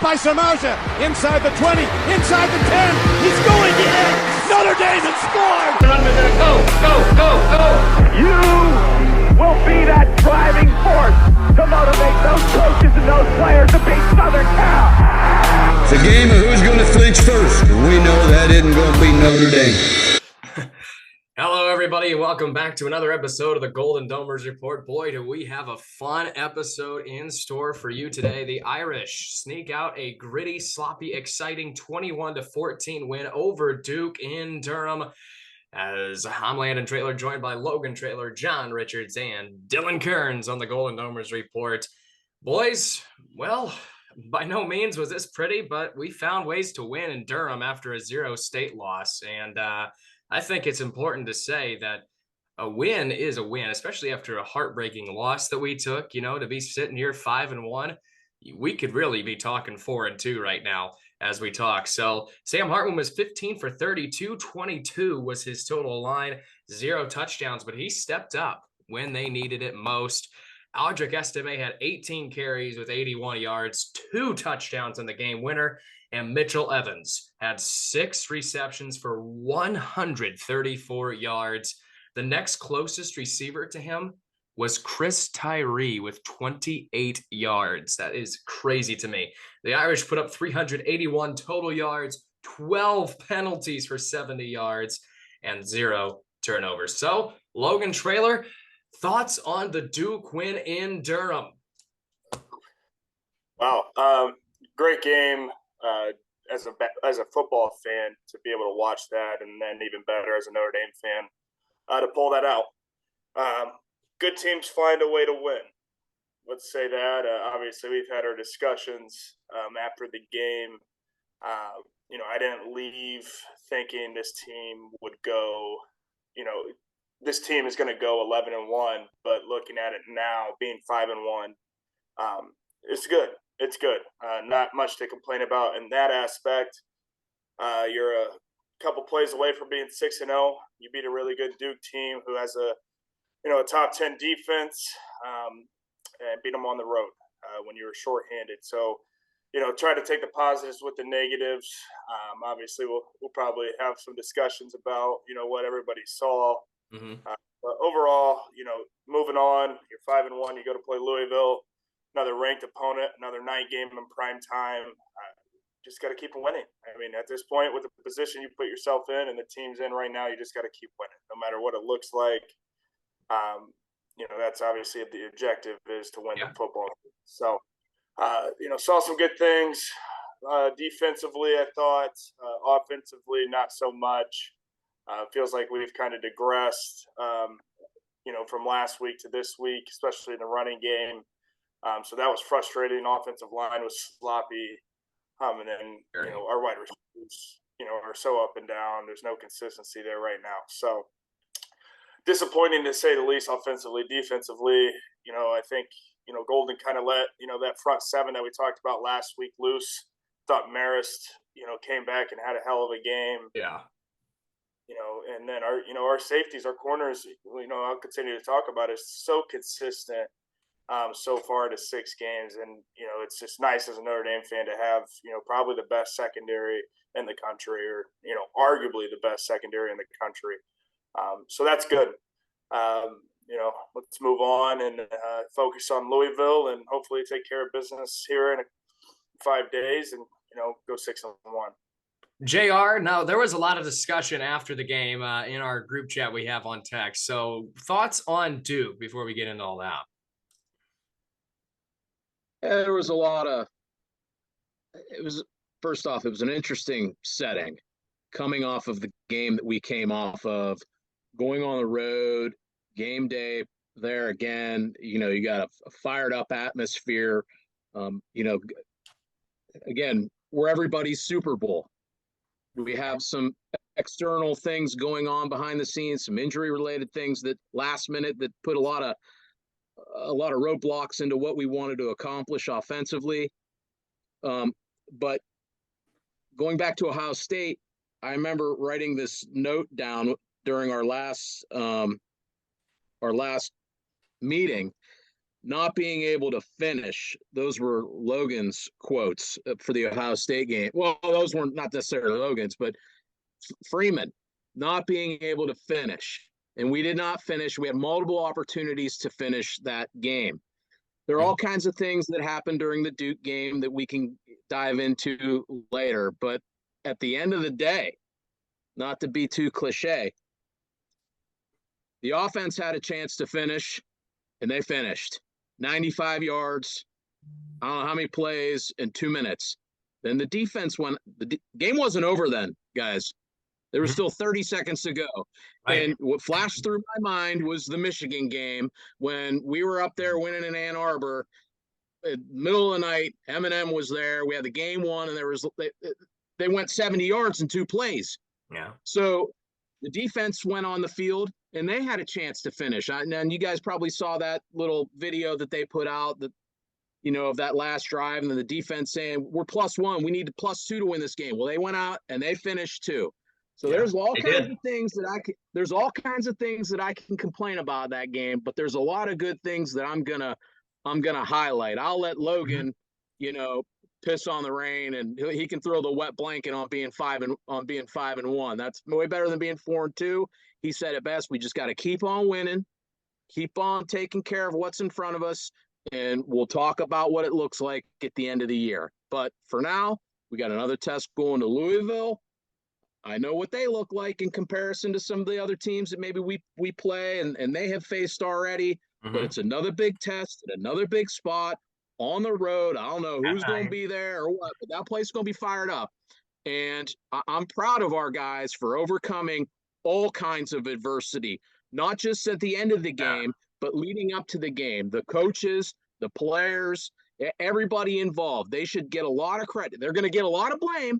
By Samardzija, inside the 20, inside the 10, he's going in! Notre Dame has scored! Go! You will be that driving force to motivate those coaches and those players to beat Southern Cal! It's a game of who's going to flinch first, and we know that isn't going to be Notre Dame. Hello, everybody. Welcome back to another episode of the Golden Domers Report. Boy, do we have a fun episode in store for you today. The Irish sneak out a gritty, sloppy, exciting 21-14 win over Duke in Durham. As I'm Landon Traylor, joined by Logan Traylor, John Richards, and Dylan Kearns on the Golden Domers Report. Boys, well, by no means was this pretty, but we found ways to win in Durham after a 0 state loss. And I think it's important to say that a win is a win, especially after a heartbreaking loss that we took. You know, to be sitting here 5-1, we could really be talking 4-2 right now as we talk. So Sam Hartman was 15 for 32, 22 was his total line, 0 touchdowns, but he stepped up when they needed it most. Aldrick Estime had 18 carries with 81 yards, 2 touchdowns in the game winner. And Mitchell Evans had 6 receptions for 134 yards. The next closest receiver to him was Chris Tyree with 28 yards. That is crazy to me. The Irish put up 381 total yards, 12 penalties for 70 yards, and 0 turnovers. So, Logan Traylor, thoughts on the Duke win in Durham? Wow, great game. As a football fan, to be able to watch that, and then even better as a Notre Dame fan to pull that out. Good teams find a way to win. Let's say that. Obviously, we've had our discussions after the game. I didn't leave thinking this team would go. This team is going to go 11-1, but looking at it now, being 5-1, it's good. It's good. Not much to complain about in that aspect. You're a couple plays away from being 6-0. You beat a really good Duke team who has a top 10 defense, and beat them on the road when you were shorthanded. So, try to take the positives with the negatives. Obviously, we'll probably have some discussions about what everybody saw. Mm-hmm. But overall, moving on. You're 5-1. You go to play Louisville. Another ranked opponent, another night game in prime time. Just got to keep winning. I mean, at this point, with the position you put yourself in and the team's in right now, you just got to keep winning, no matter what it looks like. That's obviously the objective is to win the football. So, saw some good things defensively. I thought offensively, not so much. Feels like we've kind of digressed, from last week to this week, especially in the running game. So that was frustrating. Offensive line was sloppy. And then, our wide receivers, are so up and down. There's no consistency there right now. So disappointing to say the least offensively. Defensively, I think, Golden kind of let, that front seven that we talked about last week loose. Thought Marist, came back and had a hell of a game. Yeah. And then our safeties, our corners, I'll continue to talk about it, so consistent. So far to 6 games, and it's just nice as a Notre Dame fan to have probably the best secondary in the country, or arguably the best secondary in the country. So that's good. Let's move on and focus on Louisville, and hopefully take care of business here in 5 days, and go 6-1. JR, now there was a lot of discussion after the game in our group chat we have on text. So thoughts on Duke before we get into all that? Yeah, there was first off, it was an interesting setting coming off of the game that we came off of, going on the road, game day there again. You got a fired up atmosphere, again, where everybody's Super Bowl. We have some external things going on behind the scenes, some injury related things that last minute that put a lot of roadblocks into what we wanted to accomplish offensively. But going back to Ohio State, I remember writing this note down during our last meeting not being able to finish. Those were Logan's quotes for the Ohio State game. Well, those weren't not necessarily Logan's, but Freeman not being able to finish. And we did not finish. We had multiple opportunities to finish that game. There are all kinds of things that happened during the Duke game that we can dive into later. But at the end of the day, not to be too cliche, the offense had a chance to finish, and they finished. 95 yards, I don't know how many plays in 2 minutes. Then the defense went – the game wasn't over then, guys. There was still 30 seconds to go. Right. And what flashed through my mind was the Michigan game when we were up there winning in Ann Arbor. Middle of the night, Eminem was there. We had the game won, and they went 70 yards in 2 plays. Yeah. So the defense went on the field, and they had a chance to finish. And you guys probably saw that little video that they put out that, of that last drive, and then the defense saying, we're +1. We need to +2 to win this game. Well, they went out, and they finished 2. So there's all kinds of things that I can complain about that game, but there's a lot of good things that I'm gonna highlight. I'll let Logan, piss on the rain, and he can throw the wet blanket on being 5-1. That's way better than being 4-2. He said it best. We just got to keep on winning, keep on taking care of what's in front of us, and we'll talk about what it looks like at the end of the year. But for now, we got another test going to Louisville. I know what they look like in comparison to some of the other teams that maybe we play and they have faced already. But it's another big test at another big spot on the road. I don't know who's going to be there or what, but that place is going to be fired up. And I'm proud of our guys for overcoming all kinds of adversity, not just at the end of the game, but leading up to the game. The coaches, the players, everybody involved, they should get a lot of credit. They're going to get a lot of blame.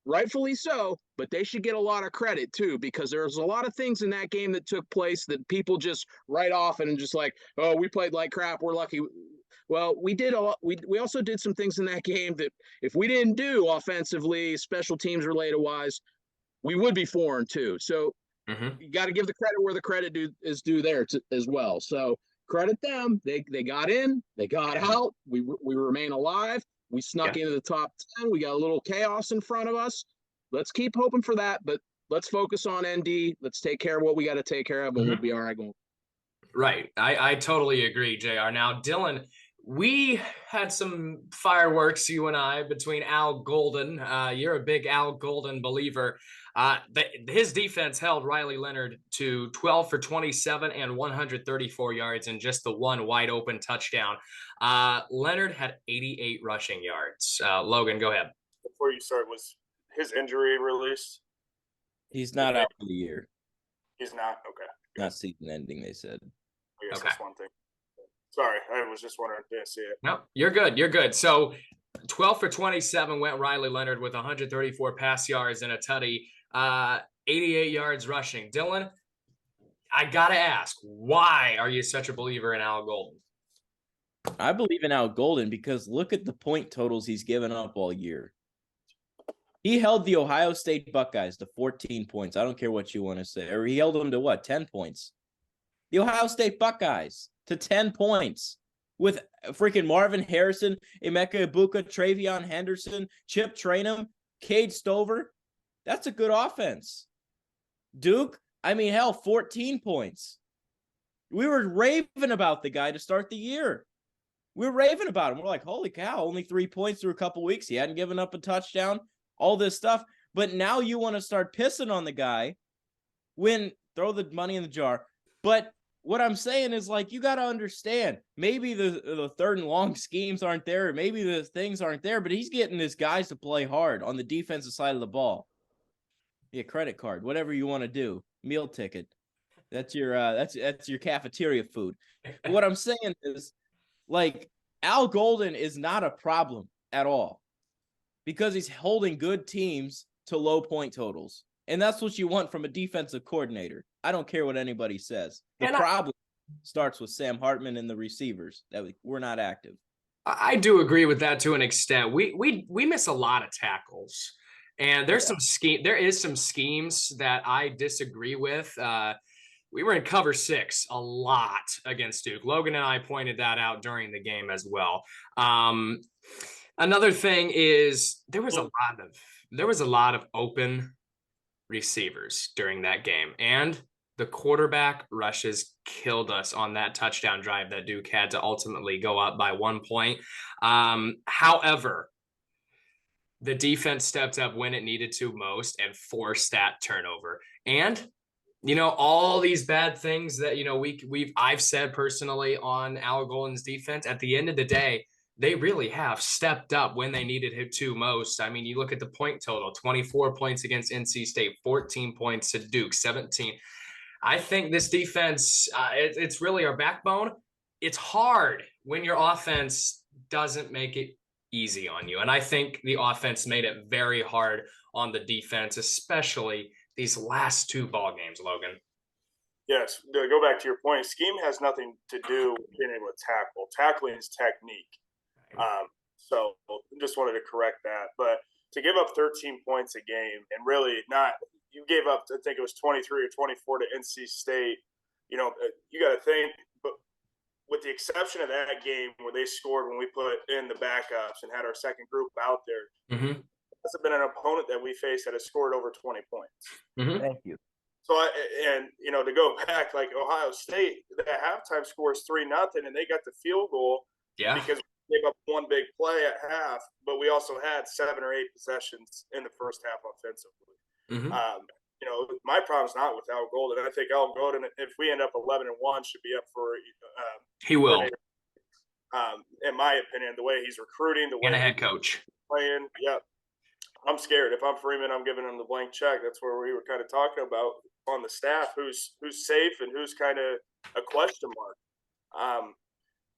Rightfully so, but they should get a lot of credit too, because there's a lot of things in that game that took place that people just write off and just like, oh, we played like crap, we're lucky. Well, we did we also did some things in that game that if we didn't do offensively, special teams related wise, we would be 4-2. So you got to give the credit where the credit is due there as well. So credit them. They got in, they got out. We remain alive. We snuck into the top 10. We got a little chaos in front of us. Let's keep hoping for that, but let's focus on ND. Let's take care of what we got to take care of, and we'll be all right going. Right. I totally agree, JR. Now, Dylan, we had some fireworks, you and I, between Al Golden. You're a big Al Golden believer. His defense held Riley Leonard to 12 for 27 and 134 yards and just the one wide open touchdown. Leonard had 88 rushing yards. Logan, go ahead. Before you start, was his injury released? He's not out for the year. He's not? Okay. Not season ending, they said. I guess that's one thing. Sorry, I was just wondering. Didn't see it. No, you're good. You're good. So 12 for 27 went Riley Leonard with 134 pass yards and a tutty, 88 yards rushing. Dylan, I got to ask, why are you such a believer in Al Golden? I believe in Al Golden because look at the point totals he's given up all year. He held the Ohio State Buckeyes to 14 points. I don't care what you want to say. Or he held them to what? 10 points. The Ohio State Buckeyes to 10 points with freaking Marvin Harrison, Emeka Ibuka, Travion Henderson, Chip Trainum, Cade Stover. That's a good offense. Duke, 14 points. We were raving about the guy to start the year. We were raving about him. We're like, holy cow, only 3 points through a couple weeks. He hadn't given up a touchdown, all this stuff. But now you want to start pissing on the guy throw the money in the jar. But what I'm saying is, like, you got to understand, maybe the third and long schemes aren't there. Maybe the things aren't there, but he's getting his guys to play hard on the defensive side of the ball. Yeah, credit card, whatever you want to do, meal ticket. That's your cafeteria food. What I'm saying is, like, Al Golden is not a problem at all because he's holding good teams to low point totals. And that's what you want from a defensive coordinator. I don't care what anybody says. The problem starts with Sam Hartman and the receivers that we're not active. I do agree with that to an extent. We miss a lot of tackles. And there's there is some schemes that I disagree with. we were in cover 6 a lot against Duke. Logan and I pointed that out during the game as well. Another thing is there was a lot of open receivers during that game, and the quarterback rushes killed us on that touchdown drive that Duke had to ultimately go up by 1 point. However, the defense stepped up when it needed to most and forced that turnover. And all these bad things that I've said personally on Al Golden's defense, at the end of the day, they really have stepped up when they needed it to most. I mean, you look at the point total: 24 points against NC State, 14 points to Duke, 17. I think this defense, it's really our backbone. It's hard when your offense doesn't make it easy on you. And I think the offense made it very hard on the defense, especially these last 2 ball games, Logan. Yes, to go back to your point, scheme has nothing to do with being able to tackle. Tackling is technique. So just wanted to correct that. But to give up 13 points a game and really not – you gave up, I think it was 23 or 24 to NC State. You got to think – but with the exception of that game where they scored when we put in the backups and had our second group out there, this has been an opponent that we faced that has scored over 20 points. Thank you. So, to go back, like Ohio State, the halftime score is 3-0, and they got the field goal because we gave up one big play at half, but we also had 7 or 8 possessions in the first half offensively. My problem's not with Al Golden. I think Al Golden, if we end up 11-1, should be up for. He will. In my opinion, the way he's recruiting, the way and a head coach playing, I'm scared. If I'm Freeman, I'm giving him the blank check. That's where we were kind of talking about on the staff, who's safe and who's kind of a question mark.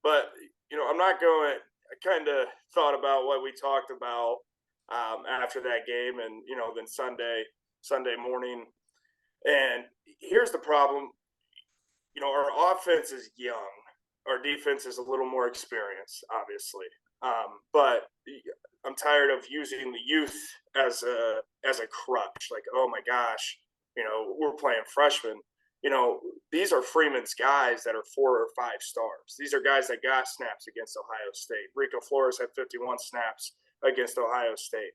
But I'm not going. I kind of thought about what we talked about after that game, and then Sunday morning. And here's the problem. Our offense is young. Our defense is a little more experienced, obviously. But I'm tired of using the youth as a crutch. Like, oh my gosh, we're playing freshmen. These are Freeman's guys that are 4 or 5 stars. These are guys that got snaps against Ohio State. Rico Flores had 51 snaps against Ohio State.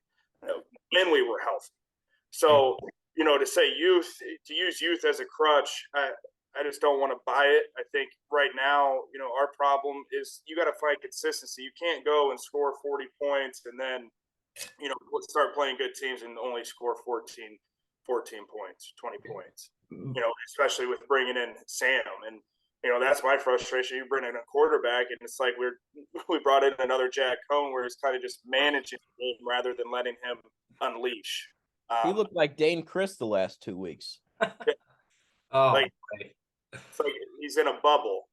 When we were healthy. So, to say to use youth as a crutch, I just don't want to buy it. I think right now, our problem is you got to find consistency. You can't go and score 40 points and then, start playing good teams and only score 14 points, 20 points, especially with bringing in Sam. And, that's my frustration. You bring in a quarterback and it's like we brought in another Jack Cohn where he's kind of just managing the game rather than letting him unleash. He looked like Dane Chris the last 2 weeks. It's like he's in a bubble.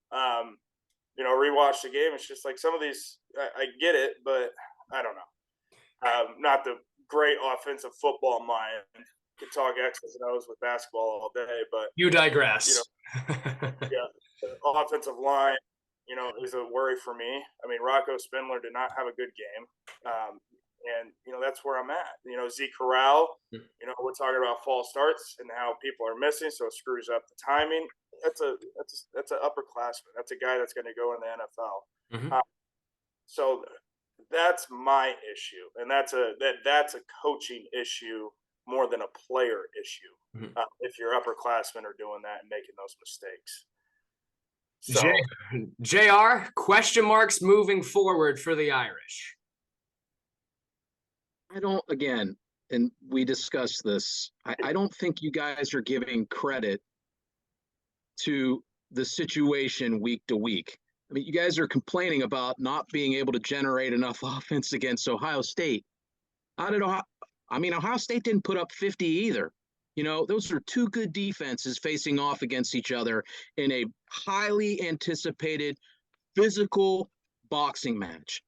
Rewatch the game. It's just like some of these, I get it, but I don't know. Not the great offensive football mind. Could talk X's and O's with basketball all day, but you digress. Offensive line, is a worry for me. I mean, Rocco Spindler did not have a good game. And, that's where I'm at. Zeke Corral, we're talking about false starts and how people are missing, so it screws up the timing. That's an upperclassman. That's a guy that's going to go in the NFL. So that's my issue, and that's a coaching issue more than a player issue. If your upperclassmen are doing that and making those mistakes. So, JR, question marks moving forward for the Irish. Again, and we discussed this, I don't think you guys are giving credit to the situation week to week. I mean, you guys are complaining about not being able to generate enough offense against Ohio State. Ohio State didn't put up 50 either. Those are 2 good defenses facing off against each other in a highly anticipated physical boxing match.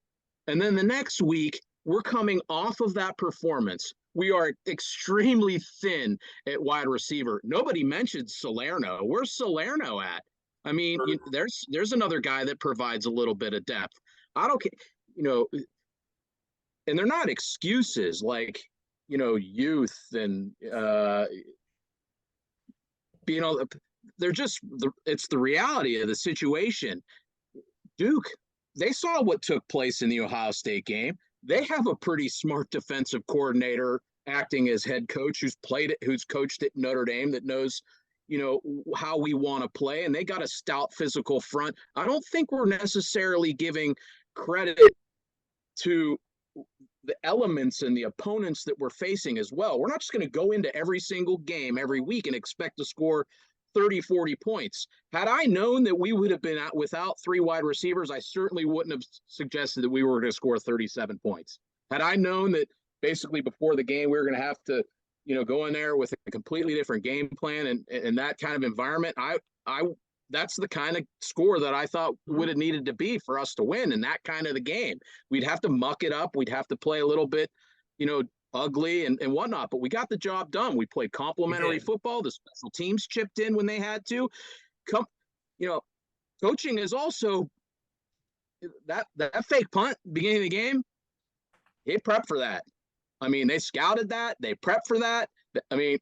And then the next week, we're coming off of that performance. We are extremely thin at wide receiver. Nobody mentioned Salerno. Where's Salerno at? I mean, there's another guy that provides a little bit of depth. I don't care, and they're not excuses like, youth and, it's the reality of the situation. Duke, they saw what took place in the Ohio State game. They have a pretty smart defensive coordinator acting as head coach who's coached at Notre Dame, that knows, how we want to play. And they got a stout physical front. I don't think we're necessarily giving credit to the elements and the opponents that we're facing as well. We're not just going to go into every single game every week and expect to score 30, 40 points. Had I known that we would have been out without 3 wide receivers, I certainly wouldn't have suggested that we were going to score 37 points. Had I known that basically before the game we were going to have to, go in there with a completely different game plan and that kind of environment, that's the kind of score that I thought would have needed to be for us to win in that kind of the game. We'd have to muck it up. We'd have to play a little bit, ugly and whatnot, but we got the job done. We played complementary football. The special teams chipped in when they had to. Coaching is also that fake punt beginning of the game. They prepped for that. I mean, they scouted that. They prepped for that. I mean,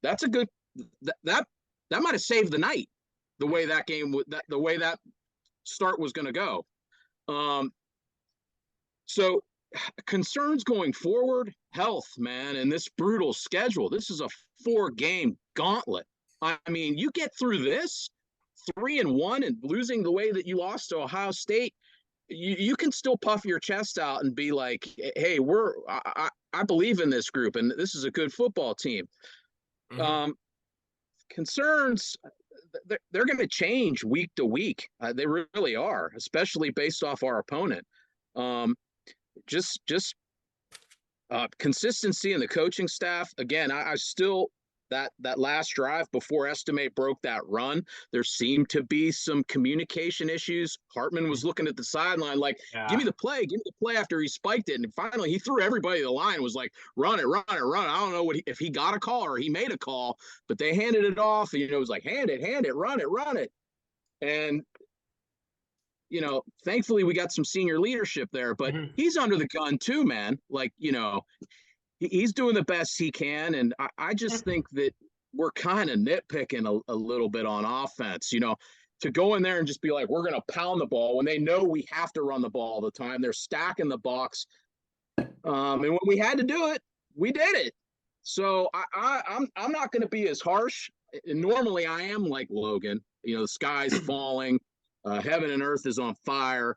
that's a good that might have saved the night. The way that game, the way that start was going to go. So concerns going forward, health, man, and this brutal schedule. This is a 4-game gauntlet. I mean, you get through this 3-1 and losing the way that you lost to Ohio State, you can still puff your chest out and be like, hey, I believe in this group and this is a good football team. Concerns, they're going to change week to week. They really are, especially based off our opponent. Just consistency in the coaching staff. Again, I still that last drive before Estimate broke that run, there seemed to be some communication issues. Hartman was looking at the sideline like, give me the play after he spiked it. And finally he threw everybody to the line, was like, run it. I don't know if he got a call or he made a call, but they handed it off. And, it was like, hand it, run it. And, thankfully we got some senior leadership there, but he's under the gun too, man. Like, he's doing the best he can. And I just think that we're kind of nitpicking a little bit on offense, to go in there and just be like, we're going to pound the ball when they know we have to run the ball all the time. They're stacking the box. And when we had to do it, we did it. So I'm not going to be as harsh. Normally I am like Logan, the sky's falling, heaven and earth is on fire,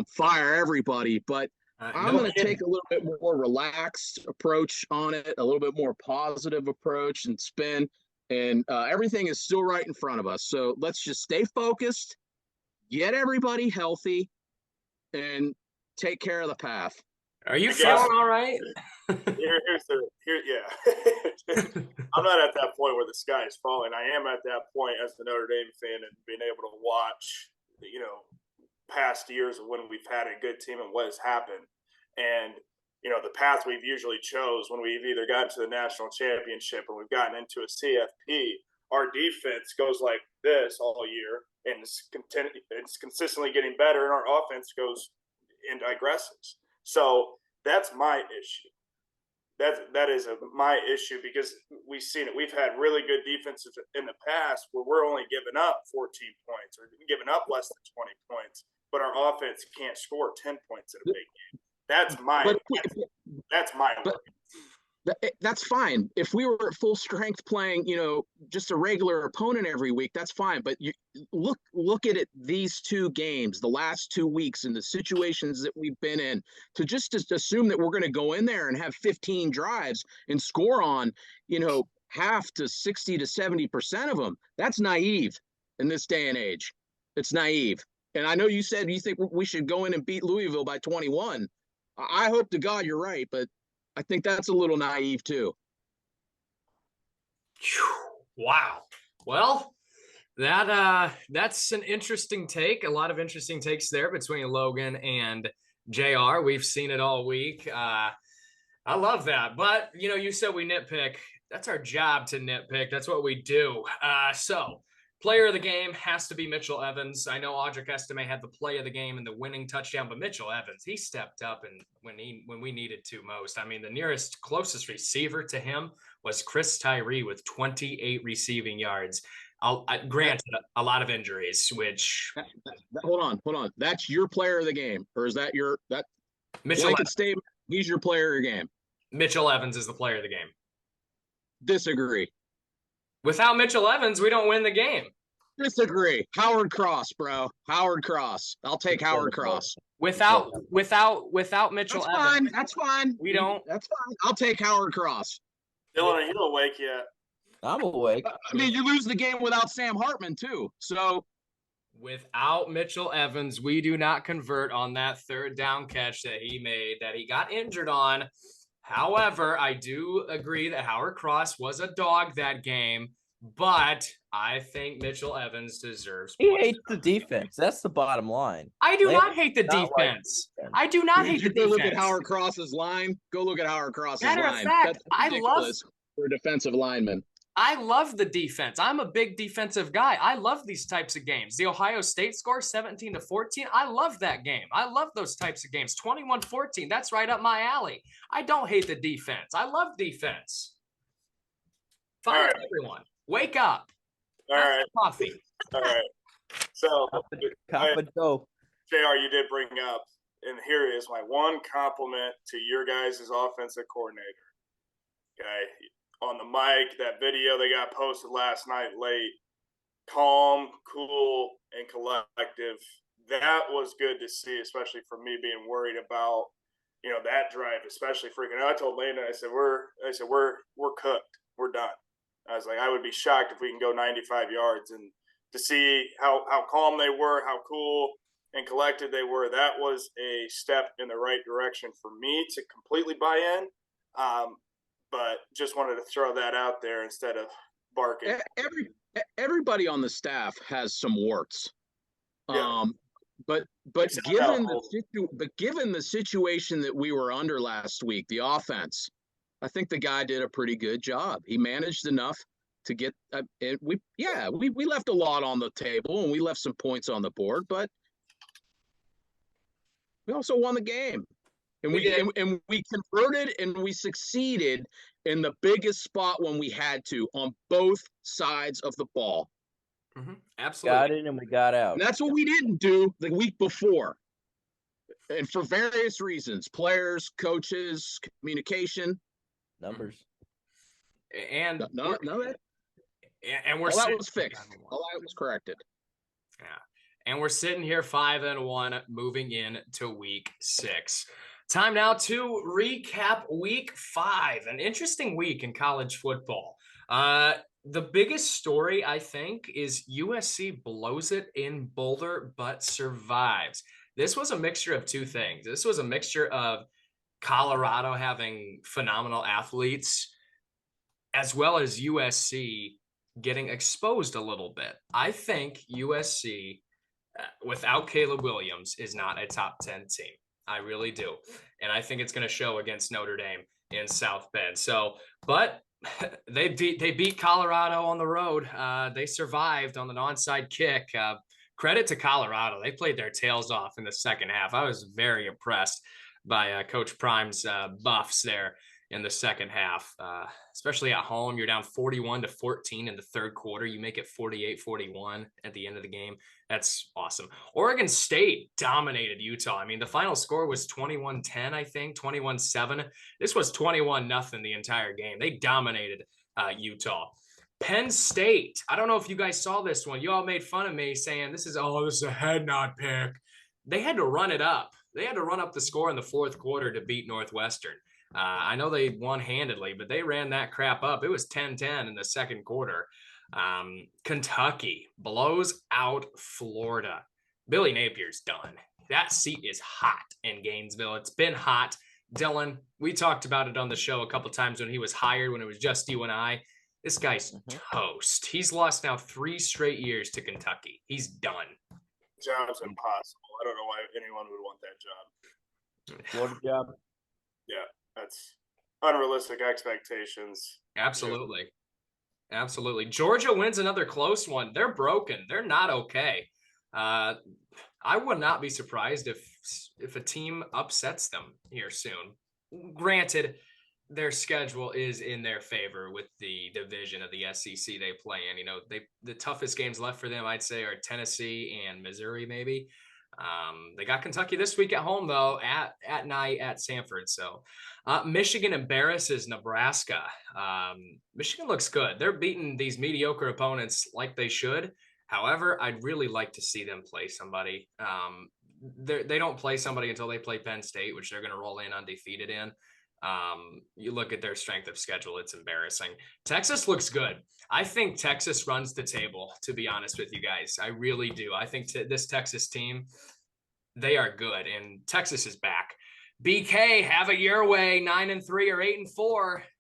fire everybody. But I'm going to take a little bit more relaxed approach on it, a little bit more positive approach and spin. And everything is still right in front of us. So let's just stay focused, get everybody healthy, and take care of the path. Are you feeling all right? Yeah. I'm not at that point where the sky is falling. I am at that point as the Notre Dame fan and being able to watch, past years of when we've had a good team and what has happened. And, the path we've usually chose when we've either gotten to the national championship or we've gotten into a CFP, our defense goes like this all year and it's consistently getting better, and our offense goes and digresses. So that's my issue. That is my issue, because we've seen it. We've had really good defenses in the past where we're only giving up 14 points or giving up less than 20 points, but our offense can't score 10 points in a big game. That's my work. That's fine. If we were at full strength playing, just a regular opponent every week, that's fine. But you look at it, these 2 games, the last 2 weeks, and the situations that we've been in, to just assume that we're going to go in there and have 15 drives and score on, half to 60 to 70% of them. That's naive in this day and age. It's naive. And I know you said you think we should go in and beat Louisville by 21. I hope to God you're right, but I think that's a little naive too. Wow. Well, that's an interesting take. A lot of interesting takes there between Logan and JR. We've seen it all week. I love that. But, you said we nitpick. That's our job to nitpick. That's what we do. So player of the game has to be Mitchell Evans. I know Audric Estime had the play of the game and the winning touchdown, but Mitchell Evans, he stepped up and when we needed to most. I mean, the closest receiver to him was Chris Tyree with 28 receiving yards. Granted, a lot of injuries, which Hold on. That's your player of the game, or is that that Mitchell blanket statement? He's your player of the game. Mitchell Evans is the player of the game. Disagree. Without Mitchell Evans, we don't win the game. Disagree. Howard Cross, bro. Howard Cross. I'll take Howard Cross. Without Mitchell Evans. That's fine. We don't. That's fine. I'll take Howard Cross. Dylan, are you awake yet? I'm awake. I mean, you lose the game without Sam Hartman too. So without Mitchell Evans, we do not convert on that third down catch that he made, that he got injured on. However, I do agree that Howard Cross was a dog that game, but I think Mitchell Evans deserves. He hates the defense. That's the bottom line. I do not hate the defense. I do not hate the defense. Go look at Howard Cross's line. Go look at Howard Cross's line. Matter of fact, I love for a defensive lineman. I love the defense. I'm a big defensive guy. I love these types of games. The Ohio State score 17-14. I love that game. I love those types of games. 21-14. That's right up my alley. I don't hate the defense. I love defense. Fire right. everyone. Wake up. All right. Coffee. All right. So, Cop and go. JR, you did bring up, and here is my one compliment to your guys' offensive coordinator. Okay. On the mic, that video they got posted last night late, calm, cool, and collective. That was good to see, especially for me being worried about, that drive, especially freaking out. I told Landon, I said, we're cooked. We're done. I was like, I would be shocked if we can go 95 yards. And to see how calm they were, how cool and collected they were, that was a step in the right direction for me to completely buy in. But just wanted to throw that out there instead of barking. Everybody on the staff has some warts. Yeah. But given the situation that we were under last week, the offense, I think the guy did a pretty good job. He managed enough to get we left a lot on the table and we left some points on the board, but we also won the game. And we converted and we succeeded in the biggest spot when we had to on both sides of the ball. Mm-hmm. Absolutely. Got in and we got out. And that's what we didn't do the week before. And for various reasons, players, coaches, communication. Numbers. And no, and we're that was fixed. All that was corrected. Yeah. And we're sitting here 5-1 moving into week 6. Time now to recap week 5, an interesting week in college football. The biggest story, I think, is USC blows it in Boulder, but survives. This was a mixture of two things. This was a mixture of Colorado having phenomenal athletes, as well as USC getting exposed a little bit. I think USC, without Caleb Williams, is not a top 10 team. I really do. And I think it's going to show against Notre Dame in South Bend. So, but they beat Colorado on the road. They survived on an onside kick. Credit to Colorado. They played their tails off in the second half. I was very impressed by Coach Prime's buffs there in the second half, especially at home. You're down 41-14 in the third quarter. You make it 48-41 at the end of the game. That's awesome. Oregon State dominated Utah. I mean, the final score was 21-10, I think, 21-7. This was 21-0 the entire game. They dominated Utah. Penn State. I don't know if you guys saw this one. You all made fun of me saying this is a head nod pick. They had to run it up. They had to run up the score in the fourth quarter to beat Northwestern. I know they won handedly, but they ran that crap up. It was 10-10 in the second quarter. Kentucky blows out Florida. Billy Napier's done. That seat is hot in Gainesville. It's been hot. Dylan, we talked about it on the show a couple times when he was hired, when it was just you and I. This guy's toast. He's lost now 3 straight years to Kentucky. He's done. Job's impossible. I don't know why anyone would want that job. Florida job. Yeah, that's unrealistic expectations. Absolutely. Absolutely. Georgia wins another close one. They're broken. They're not okay. I would not be surprised if a team upsets them here soon. Granted, their schedule is in their favor with the division of the SEC they play in. You know, the toughest games left for them, I'd say, are Tennessee and Missouri, maybe. They got Kentucky this week at home, though, at night at Sanford. So Michigan embarrasses Nebraska. Michigan looks good. They're beating these mediocre opponents like they should. However, I'd really like to see them play somebody. They don't play somebody until they play Penn State, which they're going to roll in undefeated in. You look at their strength of schedule, it's embarrassing. Texas looks good. I think Texas runs the table, to be honest with you guys. I really do. I think this Texas team, they are good, and Texas is back. BK, have a your way, 9-3 or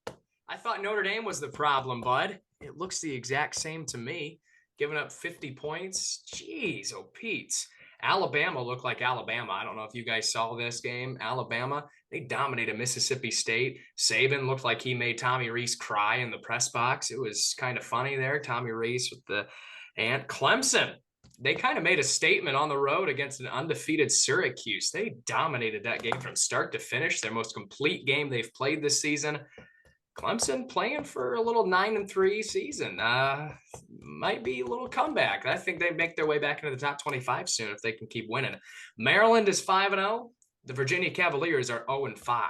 8-4. I thought Notre Dame was the problem, bud. It looks the exact same to me. Giving up 50 points. Jeez, oh Pete's. Alabama looked like Alabama. I don't know if you guys saw this game. Alabama, they dominated Mississippi State. Saban looked like he made Tommy Rees cry in the press box. It was kind of funny there. Tommy Rees and Clemson. They kind of made a statement on the road against an undefeated Syracuse. They dominated that game from start to finish. Their most complete game they've played this season. Clemson playing for a little 9-3 season. Might be a little comeback. I think they make their way back into the top 25 soon if they can keep winning. Maryland is 5-0. The Virginia Cavaliers are 0-5.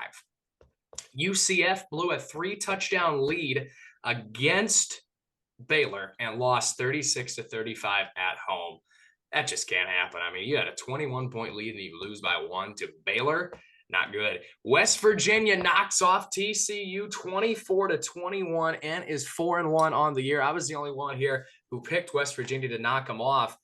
UCF blew a 3-touchdown lead against Baylor and lost 36-35 at home. That just can't happen. I mean, you had a 21-point lead and you lose by 1 to Baylor. Not good. West Virginia knocks off TCU 24-21 and is 4-1 on the year. I was the only one here who picked West Virginia to knock them off.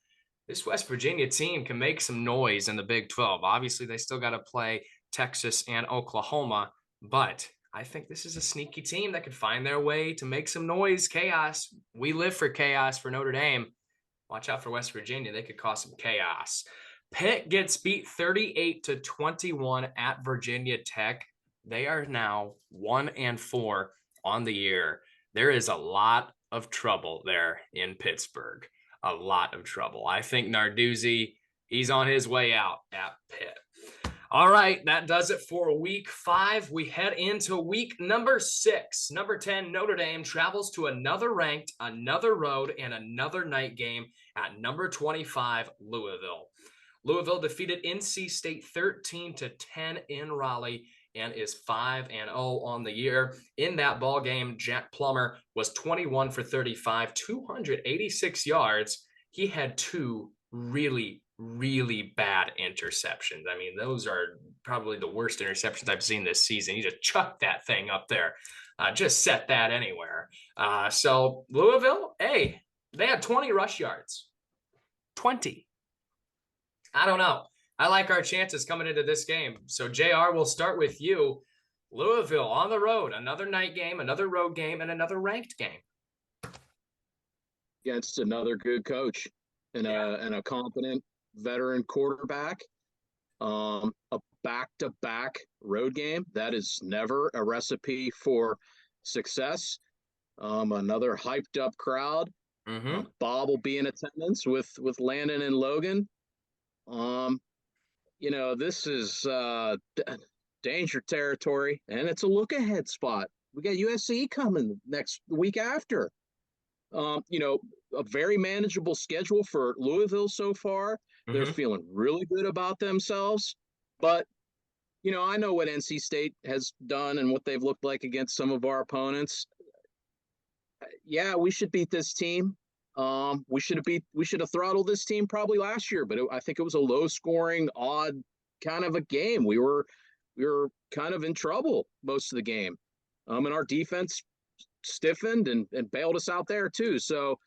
This West Virginia team can make some noise in the Big 12. Obviously, they still got to play Texas and Oklahoma, but I think this is a sneaky team that could find their way to make some noise, chaos. We live for chaos for Notre Dame. Watch out for West Virginia. They could cause some chaos. Pitt gets beat 38-21 at Virginia Tech. They are now 1-4 on the year. There is a lot of trouble there in Pittsburgh. A lot of trouble. I think Narduzzi, he's on his way out at Pitt. All right, that does it for week 5. We head into week number 6. Number 10, Notre Dame travels to another ranked, another road, and another night game at number 25, Louisville. Louisville defeated NC State 13-10 in Raleigh and is 5-0 on the year. In that ball game, Jack Plummer was 21 for 35, 286 yards. He had 2 really bad interceptions. I mean, those are probably the worst interceptions I've seen this season. He just chucked that thing up there. Just set that anywhere. So Louisville, hey, they had 20 rush yards. 20. I don't know. I like our chances coming into this game. So, JR, we'll start with you. Louisville on the road, another night game, another road game, and another ranked game. Against another good coach and a competent veteran quarterback. A back-to-back road game. That is never a recipe for success. Another hyped-up crowd. Bob will be in attendance with Landon and Logan. This is danger territory, and it's a look-ahead spot. We got USC coming next week after. A very manageable schedule for Louisville so far. They're feeling really good about themselves. But, I know what NC State has done and what they've looked like against some of our opponents. Yeah, we should beat this team. We should have throttled this team probably last year, but I think it was a low-scoring, odd kind of a game. We were kind of in trouble most of the game, and our defense stiffened and bailed us out there too. So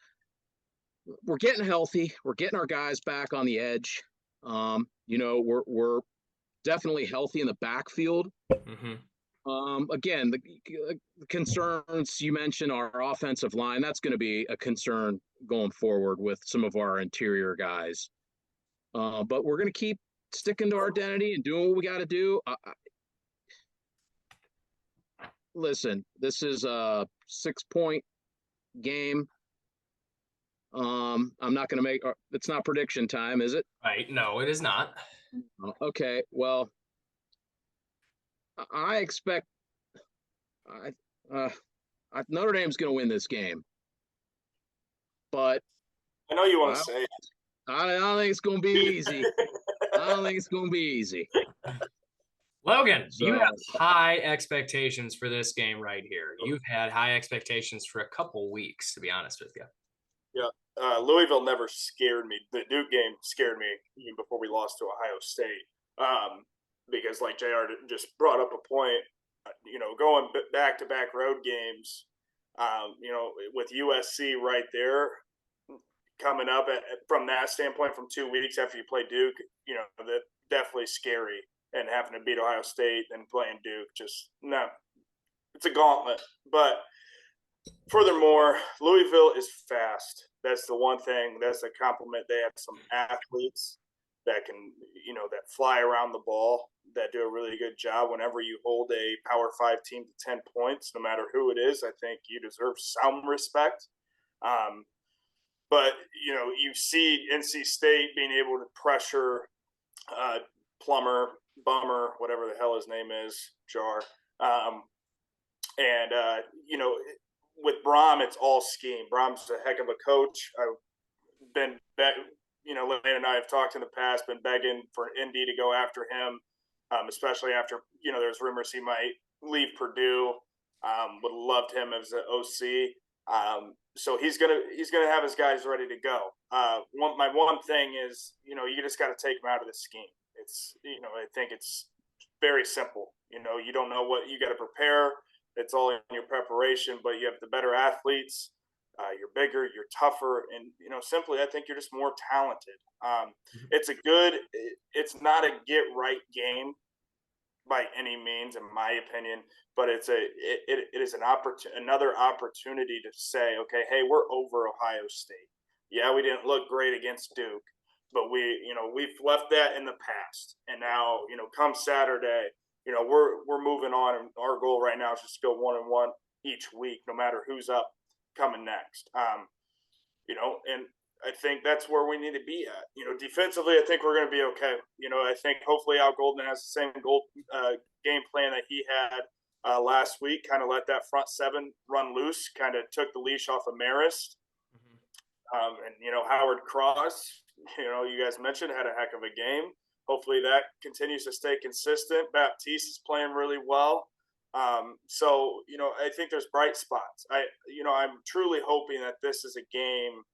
we're getting healthy. We're getting our guys back on the edge. We're definitely healthy in the backfield. Again, the concerns you mentioned, our offensive line, that's going to be a concern going forward with some of our interior guys. But we're going to keep sticking to our identity and doing what we got to do. Listen, this is a 6-point game. I'm not going to make – it's not prediction time, is it? Right. No, it is not. Okay, well – I expect Notre Dame's going to win this game, but I know you want I to say it. don't think it's going to be easy. I don't think it's going to be easy. Logan, you So- have high expectations for this game right here. You've had high expectations for a couple weeks, to be honest with you. Yeah, Louisville never scared me. The Duke game scared me even before we lost to Ohio State. Because like JR just brought up a point, going back-to-back road games, with USC right there coming up from that standpoint from 2 weeks after you play Duke, that definitely scary. And having to beat Ohio State and playing Duke, it's a gauntlet. But furthermore, Louisville is fast. That's the one thing. That's a compliment. They have some athletes that can, that fly around the ball, that do a really good job. Whenever you hold a Power 5 team to 10 points, no matter who it is, I think you deserve some respect. But, you see NC State being able to pressure Bummer, whatever the hell his name is, Jar. With Brom, it's all scheme. Brom's a heck of a coach. I've been, Lane and I have talked in the past, been begging for Indy to go after him, especially after, there's rumors he might leave Purdue. Would have loved him as an OC. So he's gonna have his guys ready to go. My one thing is, you just got to take him out of the scheme. It's, I think it's very simple. You don't know what you got to prepare. It's all in your preparation, but you have the better athletes. You're bigger, you're tougher, and simply, I think you're just more talented. It's not a get right game by any means, in my opinion, but it is another opportunity to say, okay, hey, we're over Ohio State. Yeah, we didn't look great against Duke, but we've left that in the past, and now come Saturday, we're moving on, and our goal right now is just to go 1-1 each week, no matter who's up coming next. And I think that's where we need to be at. Defensively, I think we're going to be okay. I think hopefully Al Golden has the same game plan that he had last week. Kind of let that front seven run loose. Kind of took the leash off of Marist. And Howard Cross. You guys mentioned had a heck of a game. Hopefully that continues to stay consistent. Baptiste is playing really well. So I think there's bright spots. I'm truly hoping that this is a game,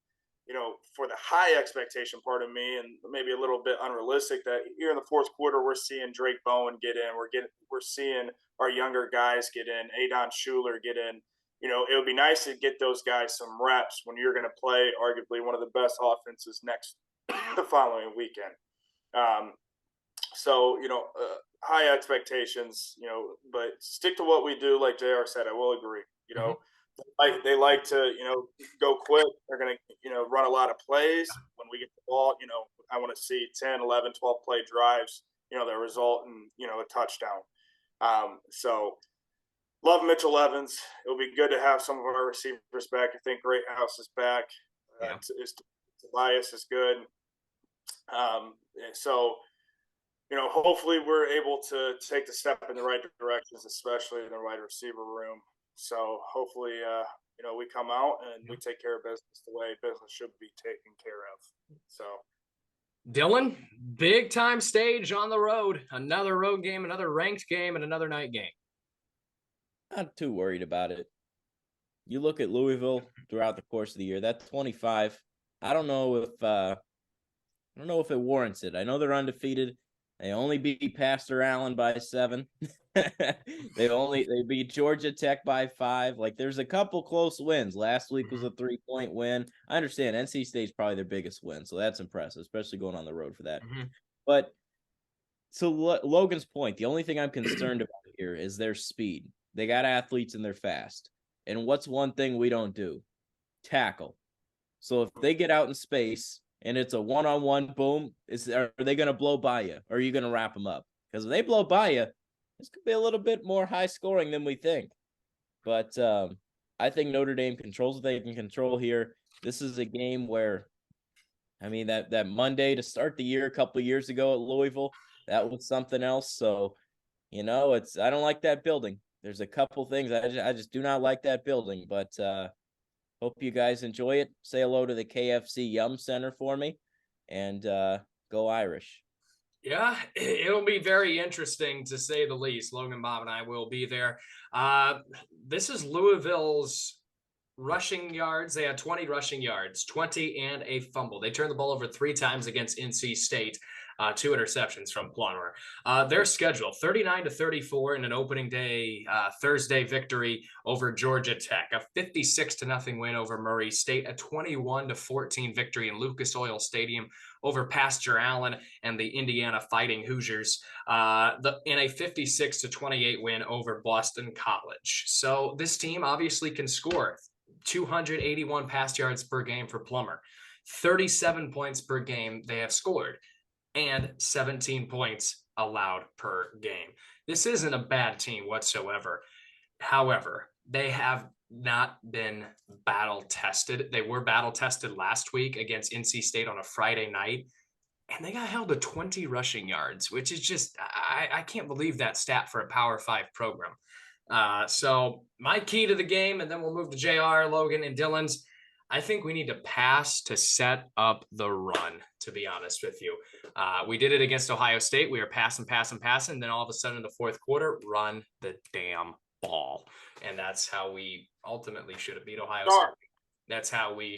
for the high expectation part of me, and maybe a little bit unrealistic, that here in the fourth quarter we're seeing Drake Bowen get in. We're seeing our younger guys get in. Adon Schuler get in. It would be nice to get those guys some reps when you're going to play arguably one of the best offenses the following weekend. High expectations, but stick to what we do. Like JR said, I will agree. They like to, go quick. They're going to, run a lot of plays. When we get the ball, I want to see 10, 11, 12 play drives, that result in, a touchdown. Love Mitchell Evans. It'll be good to have some of our receivers back. I think Greathouse is back. Tobias is good. Hopefully we're able to take the step in the right directions, especially in the wide receiver room. So hopefully, we come out and we take care of business the way business should be taken care of. So, Dylan, big time stage on the road. Another road game, another ranked game, and another night game. Not too worried about it. You look at Louisville throughout the course of the year. That 25, I don't know if it warrants it. I know they're undefeated. They only beat Pastor Allen by 7. They beat Georgia Tech by 5. Like, there's a couple close wins. Last week was a 3-point win. I understand NC State's probably their biggest win, so that's impressive, especially going on the road for that. But to Logan's point, the only thing I'm concerned about here is their speed. They got athletes and they're fast. And what's one thing we don't do? Tackle. So if they get out in space and it's a one-on-one, boom, are they going to blow by you? Or are you going to wrap them up? Because if they blow by you, this could be a little bit more high scoring than we think. But I think Notre Dame controls what they can control here. This is a game where, that Monday to start the year a couple of years ago at Louisville, that was something else. So, I don't like that building. There's a couple things I just do not like that building, but hope you guys enjoy it. Say hello to the KFC Yum Center for me, and go Irish. Yeah, it'll be very interesting to say the least. Logan, Bob, and I will be there. This is Louisville's rushing yards. They had 20 rushing yards, 20 and a fumble. They turned the ball over 3 times against NC State. 2 interceptions from Plummer. Their schedule 39-34 in an opening day Thursday victory over Georgia Tech, a 56-0 win over Murray State, a 21-14 victory in Lucas Oil Stadium over Pastor Allen and the Indiana Fighting Hoosiers, in a 56-28 win over Boston College. So this team obviously can score. 281 pass yards per game for Plummer, 37 points per game they have scored, and 17 points allowed per game. This isn't a bad team whatsoever. However, they have not been battle tested. They were battle tested last week against NC State on a Friday night, and they got held to 20 rushing yards, which is just, I can't believe that stat for a Power 5 program. So my key to the game, and then we'll move to JR, Logan, and Dylan's. I think we need to pass to set up the run, to be honest with you. We did it against Ohio State. We were passing. Then all of a sudden in the fourth quarter, run the damn ball. And that's how we ultimately should have beat Ohio State. That's how we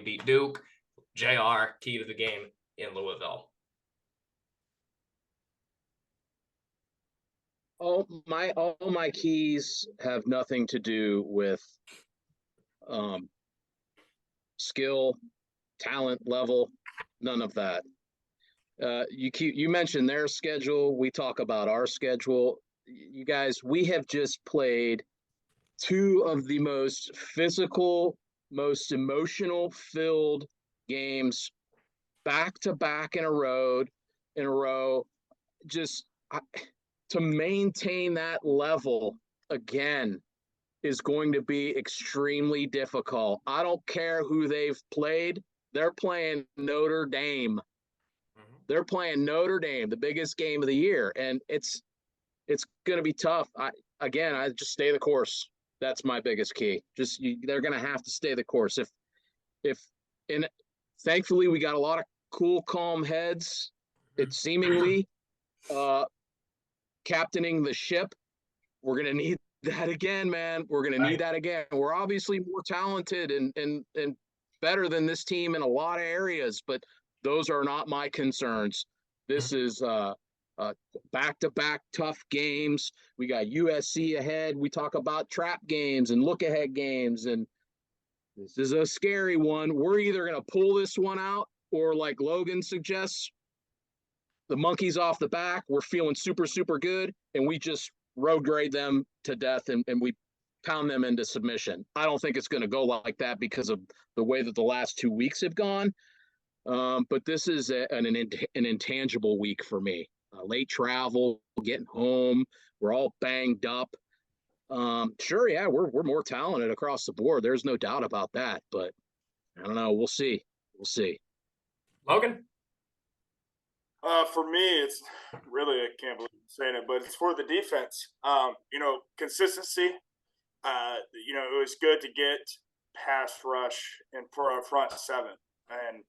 beat Duke. JR, key to the game in Louisville. All my keys have nothing to do with skill, talent level, none of that. You mentioned their schedule. We talk about our schedule. You guys, we have just played 2 of the most physical, most emotional filled games back to back in a row. Just to maintain that level again is going to be extremely difficult. I don't care who they've played. They're playing Notre Dame. Mm-hmm. They're playing Notre Dame, the biggest game of the year. And it's going to be tough. I just stay the course. That's my biggest key. They're going to have to stay the course. And thankfully we got a lot of cool, calm heads. It's seemingly captaining the ship. We're going to need that again, man. We're going to need that again. We're obviously more talented and better than this team in a lot of areas, but those are not my concerns. This is back-to-back tough games. We got USC ahead. We talk about trap games and look-ahead games, and this is a scary one. We're either going to pull this one out or, like Logan suggests, the monkey's off the back. We're feeling super, super good, and we just road grade them to death and we pound them into submission. I don't think it's going to go like that because of the way that the last 2 weeks have gone. But this is an intangible week for me. Late travel, getting home. We're all banged up. Sure, yeah, we're more talented across the board. There's no doubt about that. But I don't know. We'll see. Logan? For me, it's really, I can't believe I'm saying it, but it's for the defense. Consistency. It was good to get pass rush and for our front 7. And,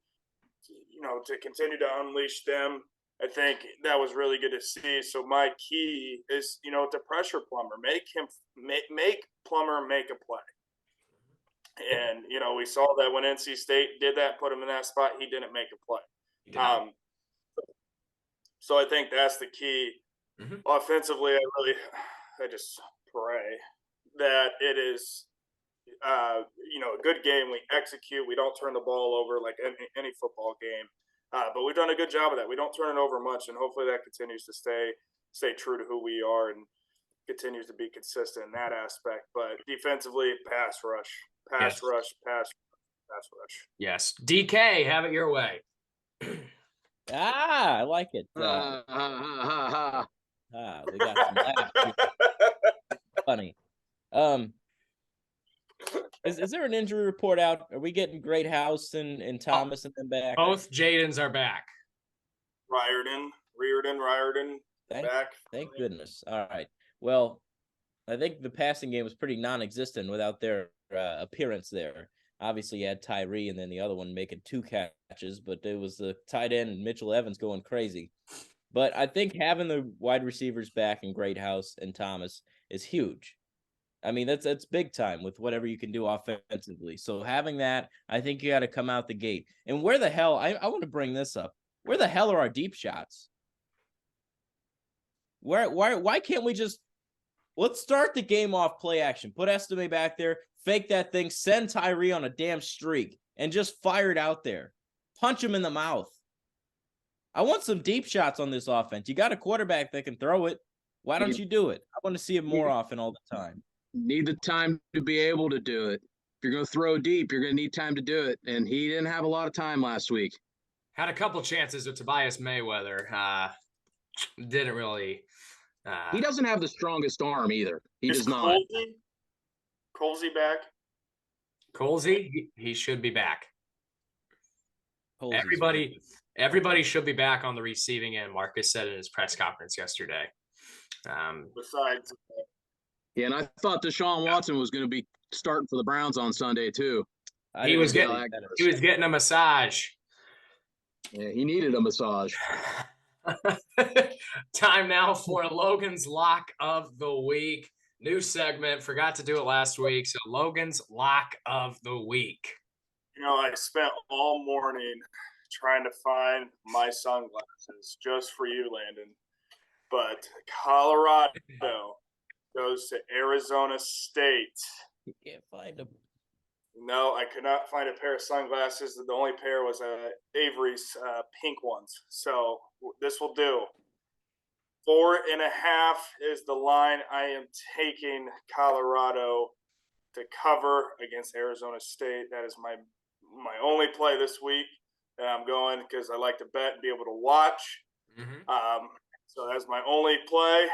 to continue to unleash them, I think that was really good to see. So my key is, to pressure Plummer. Make Plummer make a play. And, we saw that when NC State did that, put him in that spot, he didn't make a play. So I think that's the key. Mm-hmm. Offensively, I just pray that it is, a good game. We execute. We don't turn the ball over like any football game. But we've done a good job of that. We don't turn it over much, and hopefully that continues to stay true to who we are and continues to be consistent in that aspect. But defensively, pass rush. Yes. DK, have it your way. I like it. We got some laughs. Funny. Is there an injury report out? Are we getting Great House and Thomas and them back? Both Jadens are back. Riordan, back. Thank goodness. All right. Well, I think the passing game was pretty non-existent without their appearance there. Obviously, you had Tyree and then the other one making 2 catches, but it was the tight end and Mitchell Evans going crazy. But I think having the wide receivers back in Greathouse and Thomas is huge. I mean, that's big time with whatever you can do offensively. So having that, I think you got to come out the gate. And where the hell, I want to bring this up. Where the hell are our deep shots? Why can't we just, let's start the game off play action. Put Estime back there, fake that thing, send Tyree on a damn streak, and just fire it out there. Punch him in the mouth. I want some deep shots on this offense. You got a quarterback that can throw it. Why don't you do it? I want to see it more often all the time. Need the time to be able to do it. If you're going to throw deep, you're going to need time to do it. And he didn't have a lot of time last week. Had a couple chances with Tobias Mayweather. Didn't really. He doesn't have the strongest arm either. He does not. Colsey back? Colsey, he should be back. Colsey's Everybody should be back on the receiving end, Marcus said in his press conference yesterday. Besides, Yeah, and I thought Deshaun Watson was going to be starting for the Browns on Sunday too. He was getting a massage. Yeah, he needed a massage. Time now for Logan's Lock of the Week. New segment. Forgot to do it last week. So Logan's Lock of the Week. I spent all morning trying to find my sunglasses just for you, Landon. But Colorado goes to Arizona State. You can't find them. No, I could not find a pair of sunglasses. The only pair was Avery's pink ones. So this will do. 4.5 is the line. I am taking Colorado to cover against Arizona State. That is my only play this week. And I'm going because I like to bet and be able to watch. Mm-hmm. So that's my only play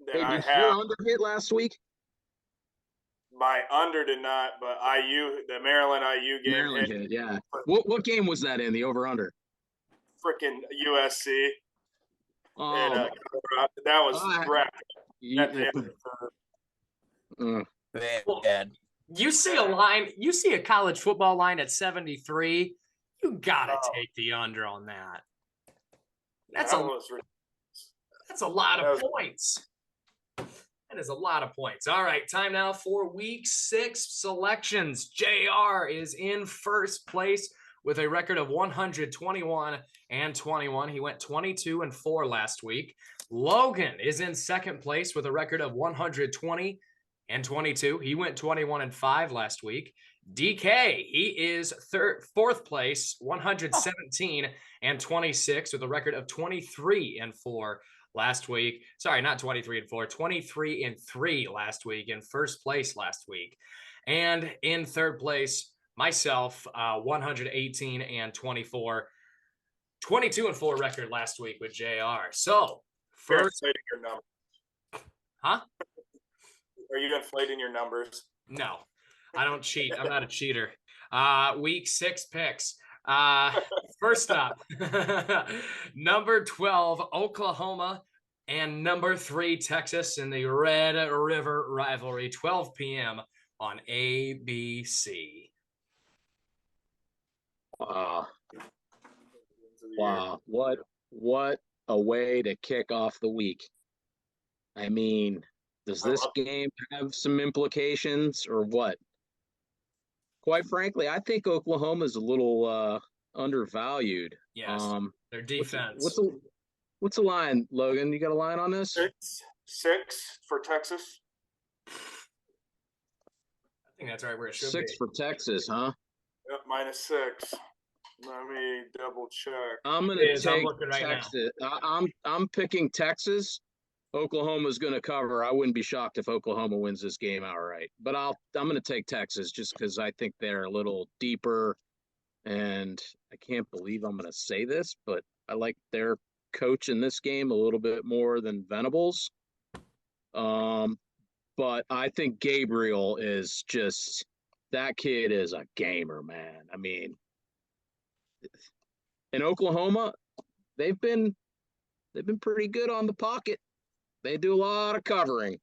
that Hey, I did have. your under hit last week? My under did not, but the Maryland IU game Maryland hit, yeah. What game was that in, the over-under? Freaking USC. Oh, And, that was crap. Bad. You see a college football line at 73. You gotta take the under on that. That's a lot of points. That is a lot of points. All right, time now for week 6 selections. JR is in first place with a record of 121-21. He went 22-4 last week. Logan is in second place with a record of 120-22. He went 21-5 last week. DK, he is fourth place, 117-26 with a record of 23-4 last week. Sorry, not 23-4, 23-3 last week, in first place last week. And in third place, myself, 118-24, 22-4 record last week with JR. So, first, your numbers. Huh? Are you inflating your numbers? No, I don't cheat. I'm not a cheater. Week 6 picks. First up, number 12, Oklahoma, and number 3, Texas in the Red River rivalry, 12 p.m. on ABC. Wow. What a way to kick off the week. I mean, does this game have some implications or what? Quite frankly, I think Oklahoma's a little undervalued. Yes, their defense. What's the line, Logan? You got a line on this? 6 for Texas. I think that's right where it should be. 6 for Texas, huh? Yep, -6. Let me double check. I'm gonna take Texas. I'm picking Texas. Oklahoma's going to cover. I wouldn't be shocked if Oklahoma wins this game outright. But I'm going to take Texas just because I think they're a little deeper. And I can't believe I'm going to say this, but I like their coach in this game a little bit more than Venables. But I think Gabriel is just – that kid is a gamer, man. I mean, in Oklahoma, they've been pretty good on the pocket. They do a lot of covering.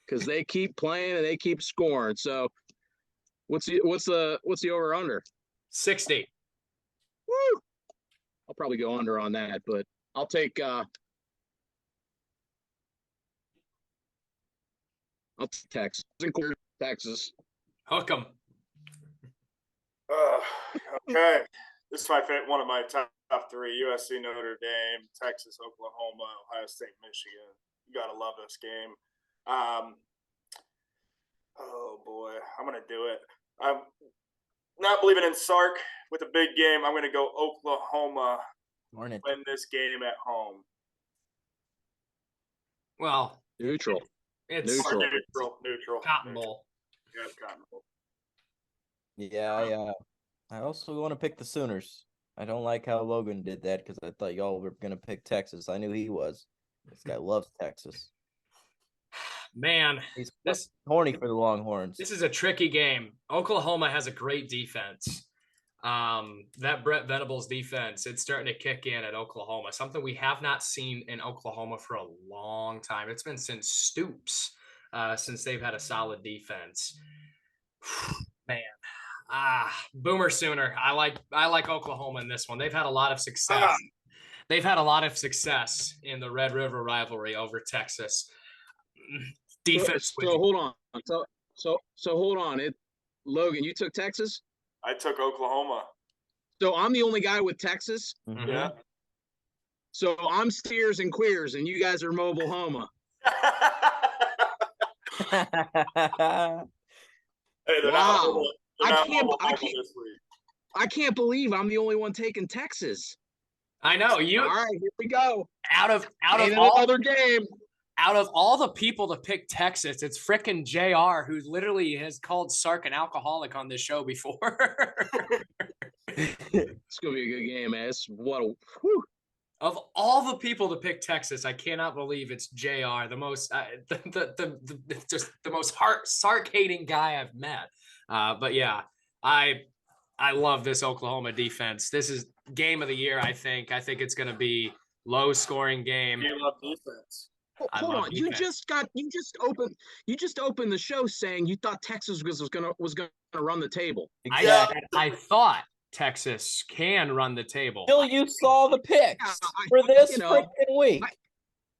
because they keep playing and they keep scoring. So what's the over under? 60. Woo! I'll probably go under on that, but I'll take Texas. Texas. Hook 'em. Okay. This is one of my top three: USC, Notre Dame, Texas, Oklahoma, Ohio State, Michigan. You gotta love this game. Oh boy, I'm gonna do it. I'm not believing in Sark with a big game. I'm gonna go Oklahoma. Hornet. Win this game at home. Well, Neutral. it's Neutral. Cotton Bowl. Yeah, Cotton Bowl. Yeah, I also want to pick the Sooners. I don't like how Logan did that because I thought y'all were going to pick Texas. I knew he was. This guy loves Texas. Man, He's this horny for the Longhorns. this is a tricky game. Oklahoma has a great defense. That Brett Venables defense, it's starting to kick in at Oklahoma. Something we have not seen in Oklahoma for a long time. It's been since Stoops, since they've had a solid defense. Man. Boomer Sooner. I like Oklahoma in this one. They've had a lot of success. They've had a lot of success in the Red River rivalry over Texas. Defense. So hold on. So hold on. Logan, you took Texas? I took Oklahoma. So I'm the only guy with Texas? Mhm. Yeah. So I'm Steers and Queers, and you guys are Mobile Homa. Hey, they're Wow. not I mobile can't this week. I can't believe I'm the only one taking Texas. I know you. All right, here we go. Out of Ain't all another game. out of all the people to pick Texas, it's frickin' JR who literally has called Sark an alcoholic on this show before. It's gonna be a good game, man. Whew. Of all the people to pick Texas, I cannot believe it's JR, the most just the most Sark hating guy I've met. But yeah, I love this Oklahoma defense. This is game of the year. I think it's going to be low scoring game. You love defense. Hold on. You just opened the show saying you thought Texas was gonna run the table. Exactly. I thought Texas can run the table. Till you saw the picks for this freaking week.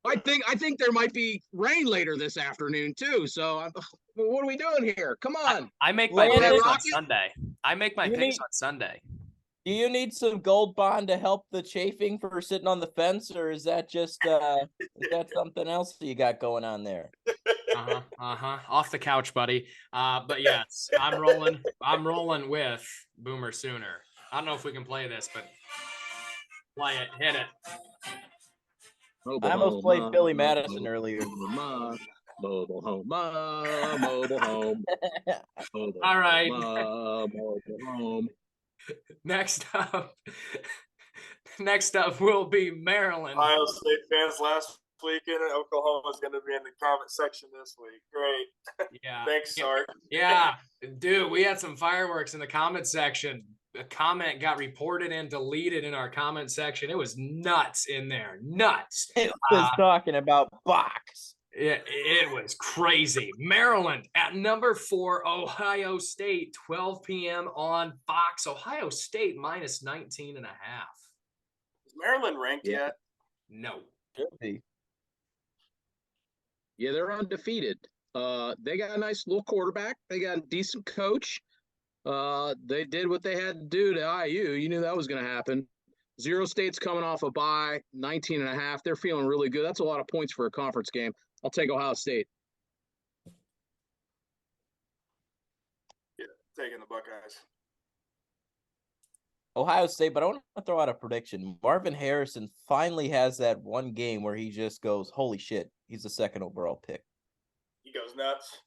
I think there might be rain later this afternoon too. So what are we doing here? Come on. I make my Landon picks on Rocket? Sunday. I make my picks on Sunday. Do you need some Gold Bond to help the chafing for sitting on the fence, or is that just is that something else that you got going on there? Off the couch, buddy. But yes, I'm rolling with Boomer Sooner. I don't know if we can play this, but play it, hit it. I almost played Billy Madison earlier. Mobile home, mobile home. All right. Mobile home. Next up will be Maryland. Ohio State fans last weekend, and Oklahoma's going to be in the comment section this week. Great. Yeah. Thanks, Sark. Yeah, dude, we had some fireworks in the comment section. A comment got reported and deleted in our comment section. It was nuts in there. Nuts. It was talking about box. It was crazy. Maryland at number 4, Ohio State, 12 p.m. on Fox. Ohio State minus 19.5. Is Maryland ranked yet? No. Should be. Yeah, they're undefeated. They got a nice little quarterback. They got a decent coach. They did what they had to do to IU. You knew that was going to happen. Zero State's coming off a bye, 19.5. They're feeling really good. That's a lot of points for a conference game. I'll take Ohio State. Yeah, taking the Buckeyes. Ohio State, but I want to throw out a prediction. Marvin Harrison finally has that one game where he just goes, holy shit, he's the second overall pick. He goes nuts.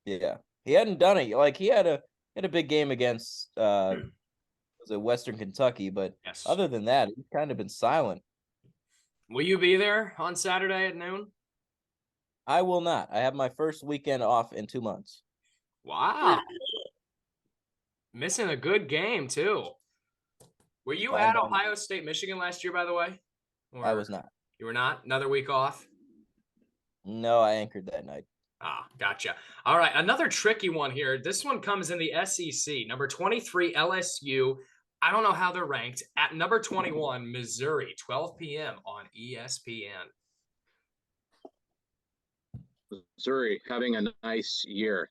Yeah. He hadn't done it. Like, he had a big game against was it Western Kentucky, but Yes. other than that, he's kind of been silent. Will you be there on Saturday at noon? I will not. I have my first weekend off in 2 months. Wow. Missing a good game, too. Were you Fine at by me. Ohio State, Michigan last year, by the way? Or I was not. You were not? Another week off? No, I anchored that night. Ah, gotcha. All right, another tricky one here. This one comes in the SEC. Number 23, LSU. I don't know how they're ranked. At number 21, Missouri, 12 p.m. on ESPN. Missouri having a nice year.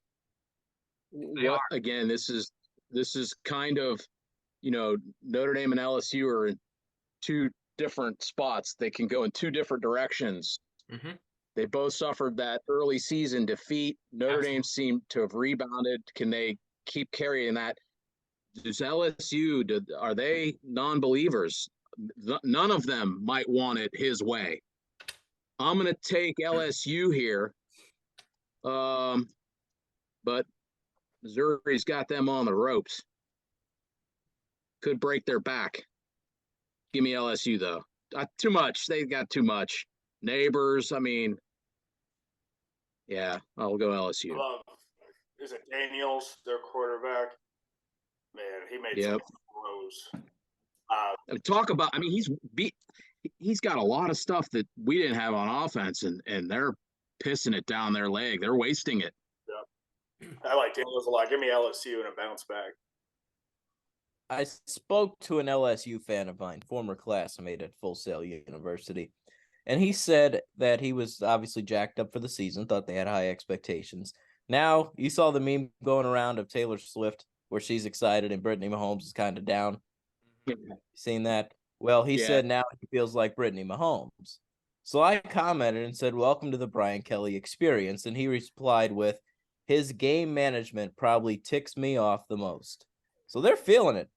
Again, this is kind of, Notre Dame and LSU are in two different spots. They can go in two different directions. Mm-hmm. They both suffered that early season defeat. Notre Dame seemed to have rebounded. Can they keep carrying that? Does LSU, are they non-believers? None of them might want it his way. I'm going to take LSU here. But Missouri's got them on the ropes. Could break their back. Give me LSU, though. Too much. They got too much. Neighbors, yeah, I'll go LSU. Is it Daniels, their quarterback? Man, he made some throws. Talk about, he's got a lot of stuff that we didn't have on offense, and they're pissing it down their leg. They're wasting it. Yeah. I like Daniels a lot. Give me LSU and a bounce back. I spoke to an LSU fan of mine, former classmate at Full Sail University, and he said that he was obviously jacked up for the season, thought they had high expectations. Now, you saw the meme going around of Taylor Swift where she's excited and Brittany Mahomes is kind of down. Seen that? Well, he said now he feels like Brittany Mahomes. So I commented and said, welcome to the Brian Kelly experience. And he replied with, his game management probably ticks me off the most. So they're feeling it.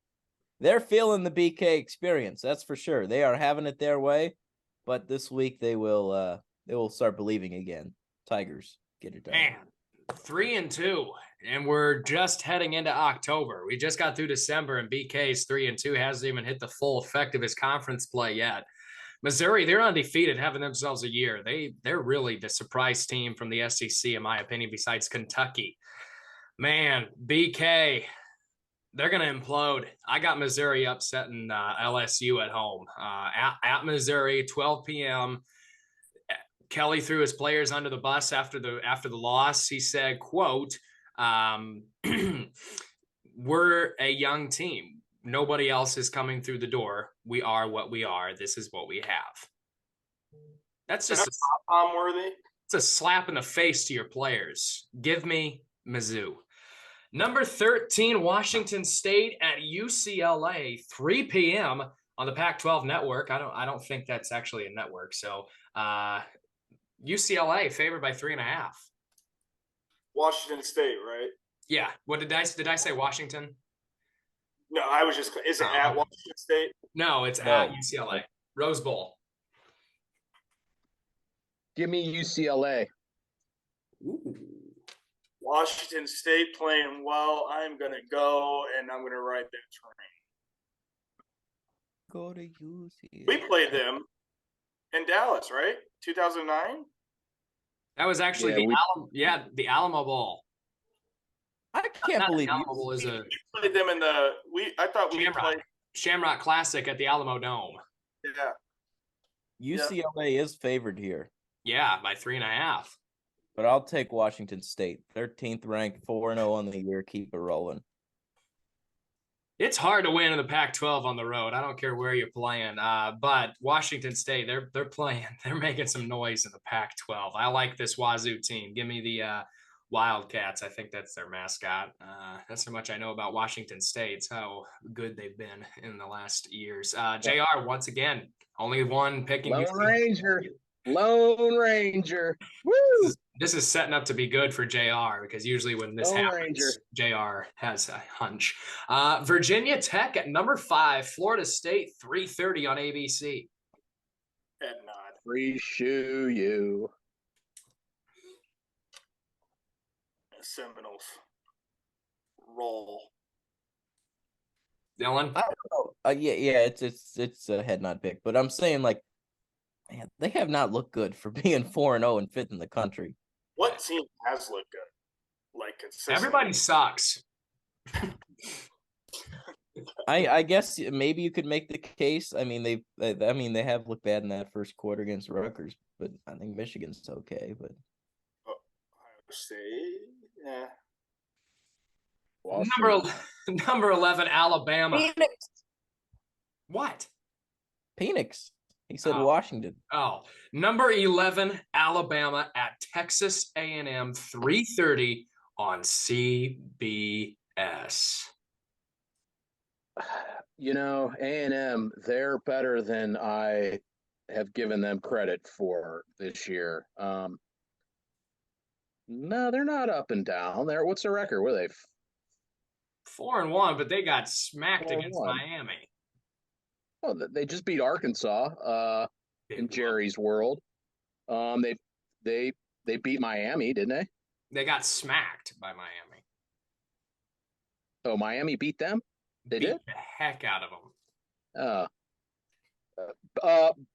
They're feeling the BK experience. That's for sure. They are having it their way. But this week they will start believing again. Tigers, get it done. Man, 3-2, and we're just heading into October. We just got through December, and BK's 3-2 hasn't even hit the full effect of his conference play yet. Missouri, they're undefeated, having themselves a year. They're really the surprise team from the SEC, in my opinion, besides Kentucky. Man, BK, they're going to implode. I got Missouri upsetting LSU at home. At Missouri, 12 p.m., Kelly threw his players under the bus after the loss. He said, quote, we're a young team. Nobody else is coming through the door. We are what we are. This is what we have. That's just Tom Worthy. It's a slap in the face to your players. Give me Mizzou. Number 13, Washington State at UCLA, 3 p.m. on the Pac-12 network. I don't think that's actually a network. So UCLA favored by 3.5. Washington State, right? Yeah. What did I say? Washington? No, I was just. Is it at Washington State? No, it's at UCLA. Rose Bowl. Give me UCLA. Ooh. Washington State playing well. I'm going to go, and I'm going to ride that train. Go to UCLA. We played them in Dallas, right? 2009? That was actually the Alamo Bowl. I can't believe the Alamo Bowl is we played them in the I thought we played Shamrock Classic at the Alamo Dome. Yeah. UCLA is favored here. Yeah, by 3.5. But I'll take Washington State. 13th ranked, 4-0 on the year. Keep it rolling. It's hard to win in the Pac-12 on the road. I don't care where you're playing. But Washington State, they're playing. They're making some noise in the Pac-12. I like this Wazoo team. Give me the Wildcats. I think that's their mascot. That's how much I know about Washington State. It's how good they've been in the last years. JR, once again, only one picking. Lone Ranger. Woo! This is setting up to be good for JR because usually when this happens, JR has a hunch. Virginia Tech at number 5, Florida State, 3:30 on ABC. Head nod. Free shoe you. Seminoles. Roll. Dylan? I don't know. Yeah, it's a head nod pick, but I'm saying man, they have not looked good for being 4-0 and 5th in the country. What team has looked good? Like consistently? Everybody sucks. I guess maybe you could make the case. I mean, they have looked bad in that first quarter against Rutgers, but I think Michigan's okay. But State. Yeah. Number 11, Alabama. Phoenix. What? Phoenix. He said Oh. Washington. Oh, number 11, Alabama at Texas A&M, 3:30 on CBS. You know, A&M, they're better than I have given them credit for this year. No, they're not up and down. What's their record? What are they? 4-1, but they got smacked against 4-1. Miami. Oh, they just beat Arkansas. In Jerry's world. They beat Miami, didn't they? They got smacked by Miami. Oh, Miami beat them? They beat did? the heck out of them.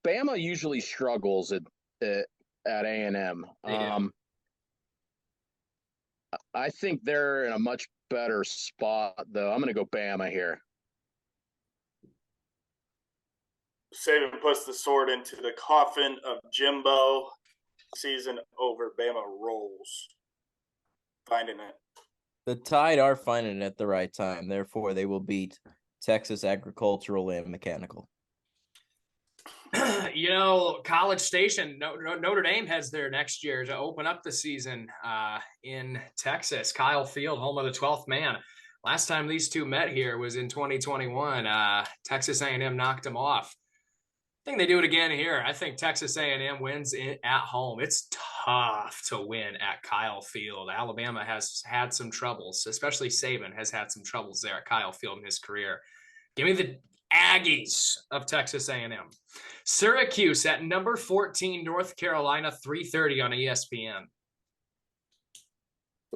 Bama usually struggles at A&M. I think they're in a much better spot, though. I'm going to go Bama here. Saban puts the sword into the coffin of Jimbo. Season over. Bama rolls. Finding it. The Tide are finding it at the right time. Therefore, they will beat Texas Agricultural and Mechanical. You know, College Station, Notre Dame heads there next year to open up the season in Texas. Kyle Field, home of the 12th man. Last time these two met here was in 2021. Texas A&M knocked them off. I think they do it again here. I think Texas A&M wins at home. It's tough to win at Kyle Field. Alabama has had some troubles, especially Saban has had some troubles there at Kyle Field in his career. Give me the Aggies of Texas A&M. Syracuse at number 14, North Carolina, 3:30 on ESPN.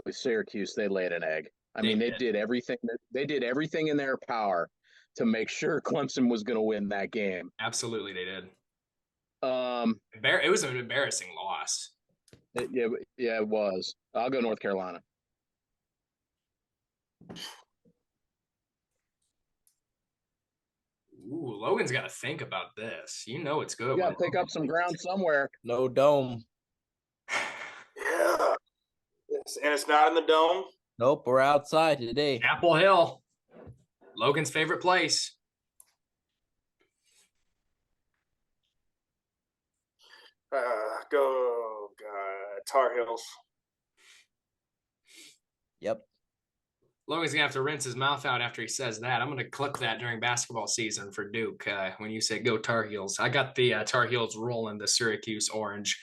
With Syracuse, they laid an egg. They did everything. They did everything in their power to make sure Clemson was going to win that game. Absolutely, they did. It was an embarrassing loss. Yeah, it was. I'll go North Carolina. Ooh, Logan's got to think about this. You know it's good. You got to pick up some ground somewhere. No dome. Yeah. And it's not in the dome? Nope, we're outside today. Chapel Hill. Logan's favorite place. Go Tar Heels. Yep. Logan's gonna have to rinse his mouth out after he says that. I'm gonna clip that during basketball season for Duke when you say go Tar Heels. I got the Tar Heels rolling the Syracuse Orange.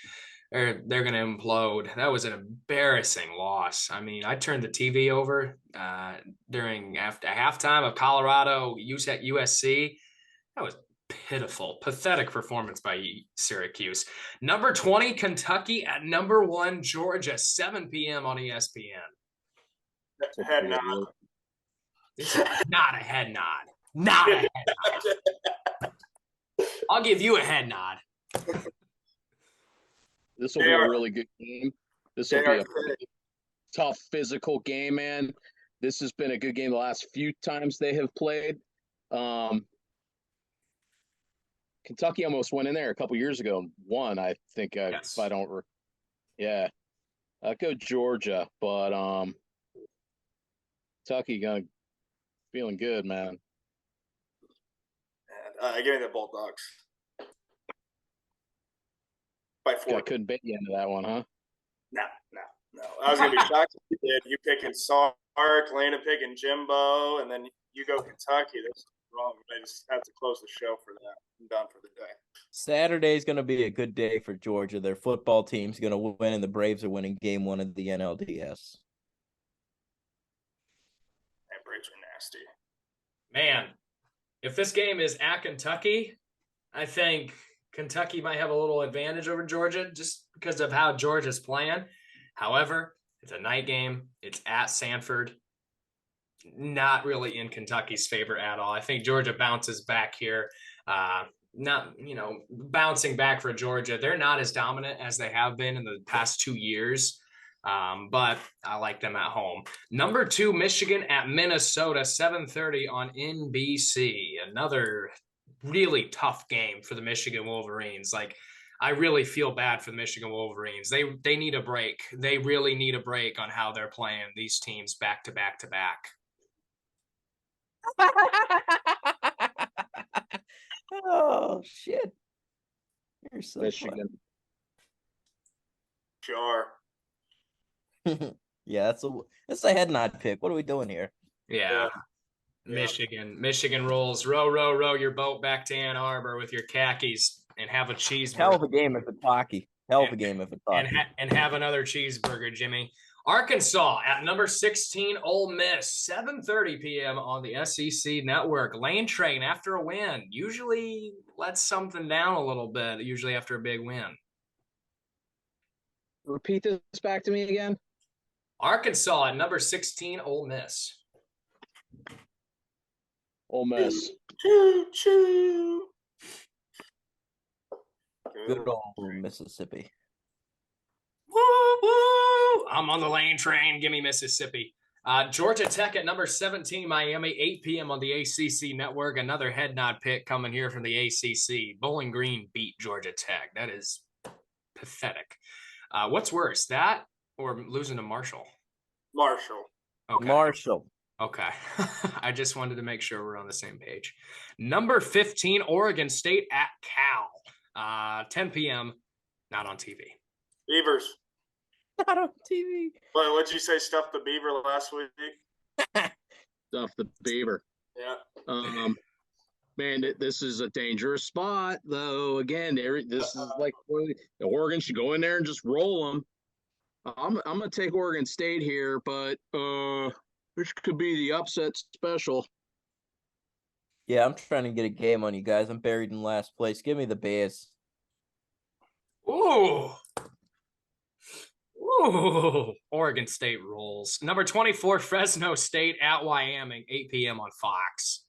They're gonna implode. That was an embarrassing loss. I mean, I turned the TV over after halftime of Colorado USC. That was pitiful, pathetic performance by Syracuse. Number 20, Kentucky at number 1, Georgia, 7 p.m. on ESPN. Head nod. This is not a head nod. Not a head nod. I'll give you a head nod. This will be a really good game. This will be a tough physical game, man. This has been a good game the last few times they have played. Kentucky almost went in there a couple years ago and won, I think. Yes. If I don't yeah. I'd go Georgia, but Kentucky feeling good, man. Give me the Bulldogs. By 4. I couldn't bet you into that one, huh? No. I was going to be shocked if you did. You picking Sark, Lena picking Jimbo, and then you go Kentucky. That's wrong. I just have to close the show for that. I'm done for the day. Saturday's going to be a good day for Georgia. Their football team's going to win, and the Braves are winning game 1 of the NLDS. And Braves are nasty. Man, if this game is at Kentucky, I think Kentucky might have a little advantage over Georgia just because of how Georgia's playing. However, it's a night game. It's at Sanford. Not really in Kentucky's favor at all. I think Georgia bounces back here. Bouncing back for Georgia. They're not as dominant as they have been in the past 2 years, but I like them at home. Number 2, Michigan at Minnesota, 7:30 on NBC. Another really tough game for the Michigan Wolverines. Like, I really feel bad for the Michigan Wolverines. They need a break. They really need a break on how they're playing these teams back to back to back. Oh shit! You're so Michigan. Jar. Yeah, that's a head nod pick. What are we doing here? Yeah. Michigan rolls. Row your boat back to Ann Arbor with your khakis and have a cheeseburger. Hell of a game if it's hockey. Hell of a game if it's hockey. And have another cheeseburger, Jimmy. Arkansas at number 16, Ole Miss, 7:30 p.m. on the SEC Network. Lane Train after a win usually lets something down a little bit, usually after a big win. Repeat this back to me again. Arkansas at number 16, Ole Miss. Ole Miss. Choo-choo. Good old Mississippi. Woo, woo. I'm on the Lane Train. Give me Mississippi. Georgia Tech at number 17, Miami, 8 p.m. on the ACC Network. Another head nod pick coming here from the ACC. Bowling Green beat Georgia Tech. That is pathetic. What's worse, that or losing to Marshall? Marshall. Okay. Marshall. Okay. I just wanted to make sure we're on the same page. Number 15, Oregon State at Cal. 10 p.m. Not on TV. Beavers. Not on TV. What'd you say? Stuff the beaver last week? Stuff the beaver. Yeah. Man, this is a dangerous spot, though. Again, this is like Oregon should go in there and just roll them. I'm gonna take Oregon State here, but this could be the upset special. Yeah, I'm trying to get a game on you guys. I'm buried in last place. Give me the Bears. Ooh. Oregon State rolls. Number 24, Fresno State at Wyoming, 8 p.m. on Fox.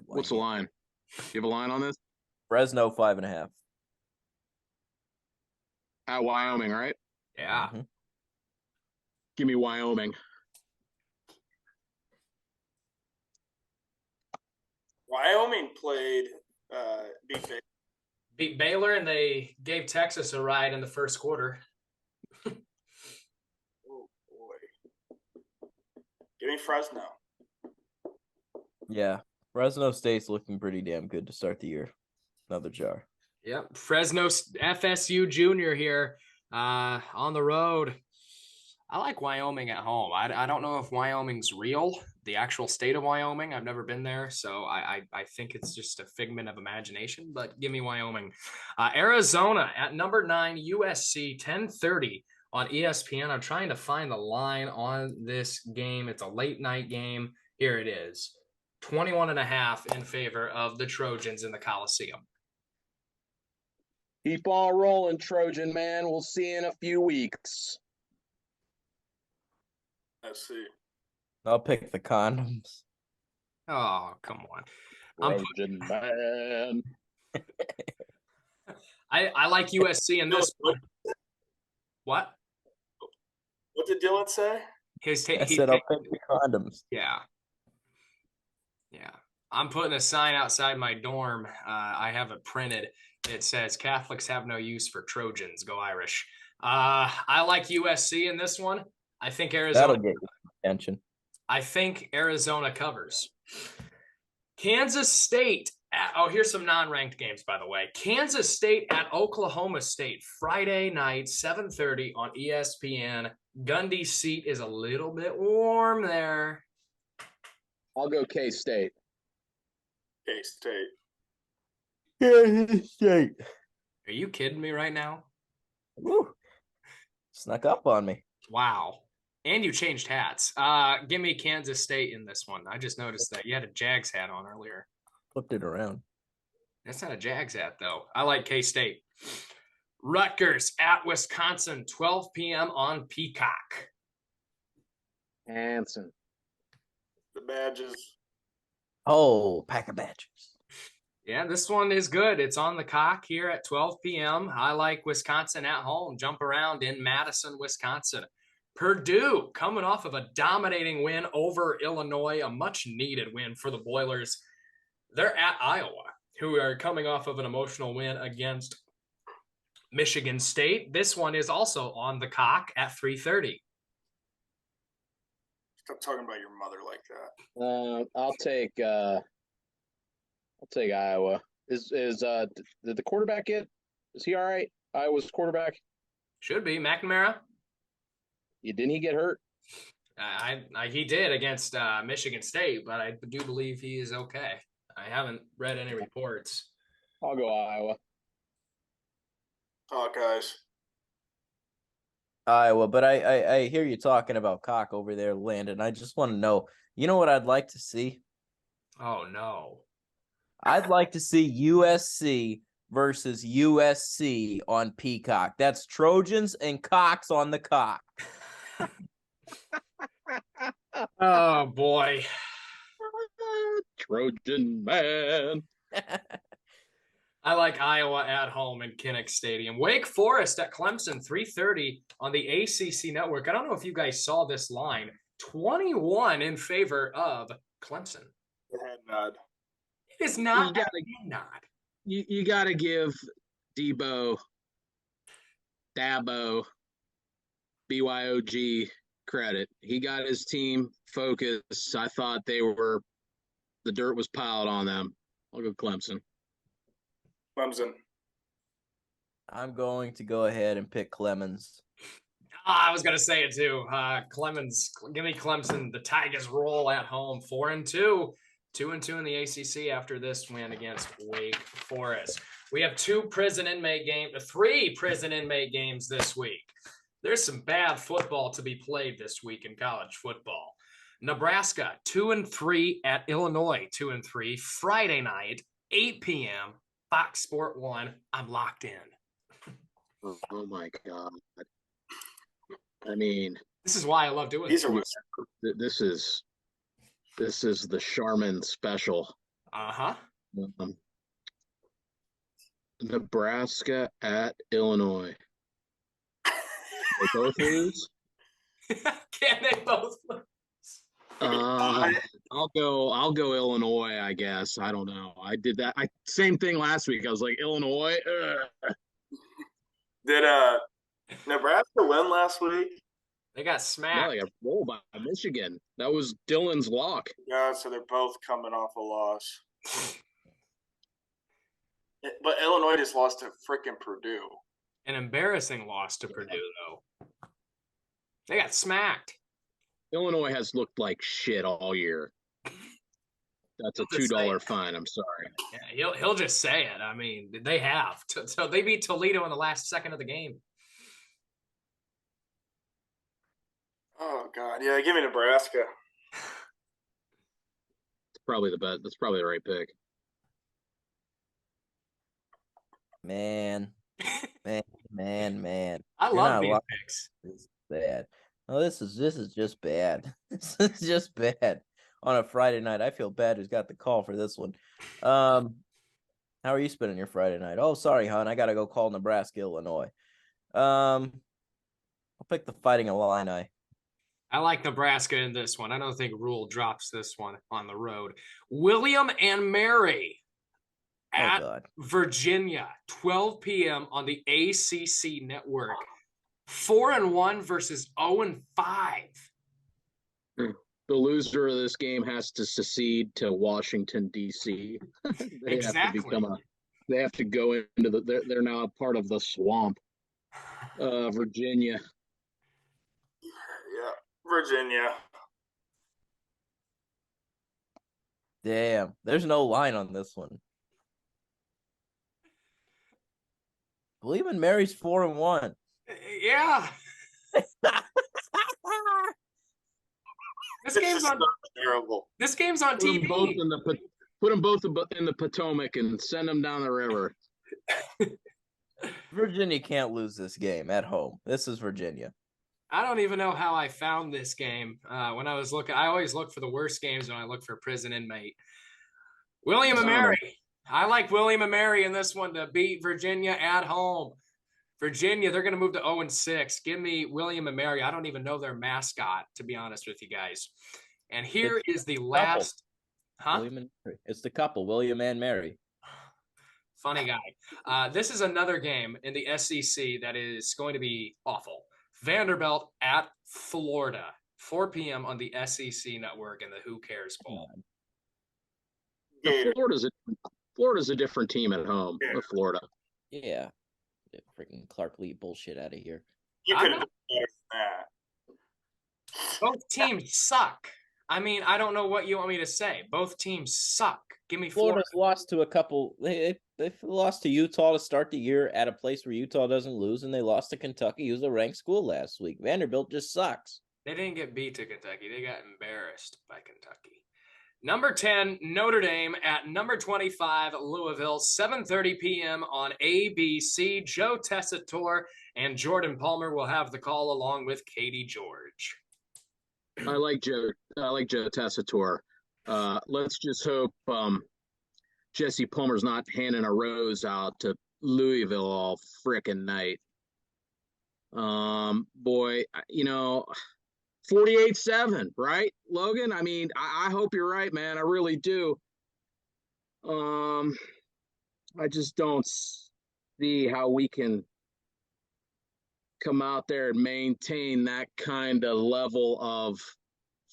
What's the line? You have a line on this? Fresno 5.5. At Wyoming, right? Yeah. Mm-hmm. Give me Wyoming. Wyoming played Beat Baylor, and they gave Texas a ride in the first quarter. Oh, boy. Give me Fresno. Yeah. Fresno State's looking pretty damn good to start the year. Another jar. Yep. Fresno FSU Junior here on the road. I like Wyoming at home. I don't know if Wyoming's real, the actual state of Wyoming. I've never been there, so I think it's just a figment of imagination, but give me Wyoming. Arizona at number 9, USC, 10:30 on ESPN. I'm trying to find the line on this game. It's a late night game. Here it is. 21.5 in favor of the Trojans in the Coliseum. Keep on rolling, Trojan man. We'll see you in a few weeks. Let's see. I'll pick the condoms. Oh, come on. Trojan man. I like USC in this one. What? What did Dylan say? I said I'll pick the condoms. Yeah. Yeah. I'm putting a sign outside my dorm. I have it printed. It says Catholics have no use for Trojans. Go Irish. I like USC in this one. I think Arizona. That'll get your attention. I think Arizona covers. Kansas State. Here's some non-ranked games, by the way. Kansas State at Oklahoma State. Friday night, 7:30 on ESPN. Gundy's seat is a little bit warm there. I'll go K-State. K-State. K-State. Are you kidding me right now? Woo. Snuck up on me. Wow. And you changed hats. Give me Kansas State in this one. I just noticed that you had a Jags hat on earlier. Flipped it around. That's not a Jags hat, though. I like K-State. Rutgers at Wisconsin, 12 p.m. on Peacock. Hanson. The badges. Oh, pack of badges. Yeah, this one is good. It's on the cock here at 12 p.m. I like Wisconsin at home. Jump around in Madison, Wisconsin. Purdue coming off of a dominating win over Illinois, a much-needed win for the Boilers. They're at Iowa. who are coming off of an emotional win against Michigan State. This one is also on the cock at 3:30. Stop talking about your mother like that. I'll take Iowa. Did the quarterback get? Is he all right? Iowa's quarterback. Should be McNamara. Didn't he get hurt? He did against Michigan State, but I do believe he is okay. I haven't read any reports. I'll go Iowa. Hawkeyes. Iowa, but I hear you talking about cock over there, Landon. I just want to know, you know what I'd like to see? Oh, no. I'd like to see USC versus USC on Peacock. That's Trojans and Cocks on the cock. Oh, boy. Trojan man. I like Iowa at home in Kinnick Stadium. Wake Forest at Clemson, 3:30 on the ACC network. I don't know if you guys saw this line. 21 in favor of Clemson. The head nod. It is not a head nod. You got to give Dabo, BYOG credit. He got his team focused. I thought the dirt was piled on them. I'll go Clemson. Clemson. I'm going to go ahead and pick Clemens. I was going to say it too. Give me Clemson. The Tigers roll at home, 4-2. 2-2 in the ACC after this win against Wake Forest. We have three prison inmate games this week. There's some bad football to be played this week in college football. Nebraska 2-3 at Illinois 2-3 Friday night, 8 p.m. Fox Sport 1. I'm locked in. Oh my God. I mean, this is why I love doing this. This is the Charmin special. Uh-huh. Nebraska at Illinois. They both lose? Can they both lose? I'll go Illinois, I guess. I don't know. I did that. Same thing last week. I was like, Illinois. Did Nebraska win last week? They got smacked. No, they got rolled by Michigan. That was Dylan's lock. Yeah, so they're both coming off a loss. But Illinois just lost to freaking Purdue. An embarrassing loss to Purdue, though. They got smacked. Illinois has looked like shit all year. That's a $2 fine. I'm sorry. Yeah, he'll just say it. I mean, they have. So they beat Toledo in the last second of the game. Oh God, yeah, give me Nebraska. It's probably the bet. That's probably the right pick. Man. I love these picks. This is bad. Oh, this is just bad. This is just bad. On a Friday night. I feel bad who's got the call for this one. How are you spending your Friday night? Oh, sorry, hon. I gotta go call Nebraska, Illinois. I'll pick the Fighting Illini. I like Nebraska in this one. I don't think Rule drops this one on the road. William and Mary at Virginia, 12 p.m. on the ACC network. 4-1 versus 0-5. The loser of this game has to secede to Washington, D.C. Exactly. They have to go into they're now a part of the swamp. Virginia. Yeah, Virginia. Damn, there's no line on this one. William and Mary's 4-1. Yeah. This game's on terrible. This game's on TV. Put them both in the Potomac and send them down the river. Virginia can't lose this game at home. This is Virginia. I don't even know how I found this game. When I was looking, I always look for the worst games when I look for prison inmate. William and Mary. I like William and Mary in this one to beat Virginia at home. Virginia, they're going to move to 0-6. Give me William and Mary. I don't even know their mascot, to be honest with you guys. And here is the last. Huh? William and Mary. It's the couple, William and Mary. Funny guy. This is another game in the SEC that is going to be awful. Vanderbilt at Florida, 4 p.m. on the SEC network in the Who Cares Bowl. Now, Florida's a different team at home. Florida. Yeah. Freaking Clark Lee bullshit out of here. You could have done better than that. Both teams suck. I mean, I don't know what you want me to say. Both teams suck. Give me Florida. Florida's lost to a couple. They lost to Utah to start the year at a place where Utah doesn't lose, and they lost to Kentucky, who's a ranked school last week. Vanderbilt just sucks. They didn't get beat to Kentucky. They got embarrassed by Kentucky. Number 10, Notre Dame at number 25, Louisville, 7:30 p.m. on ABC. Joe Tessitore and Jordan Palmer will have the call along with Katie George. I like Joe Tessitore. Let's just hope Jesse Palmer's not handing a rose out to Louisville all frickin' night. Boy, 48-7, right, Logan? I mean, I hope you're right, man. I really do. I just don't see how we can come out there and maintain that kind of level of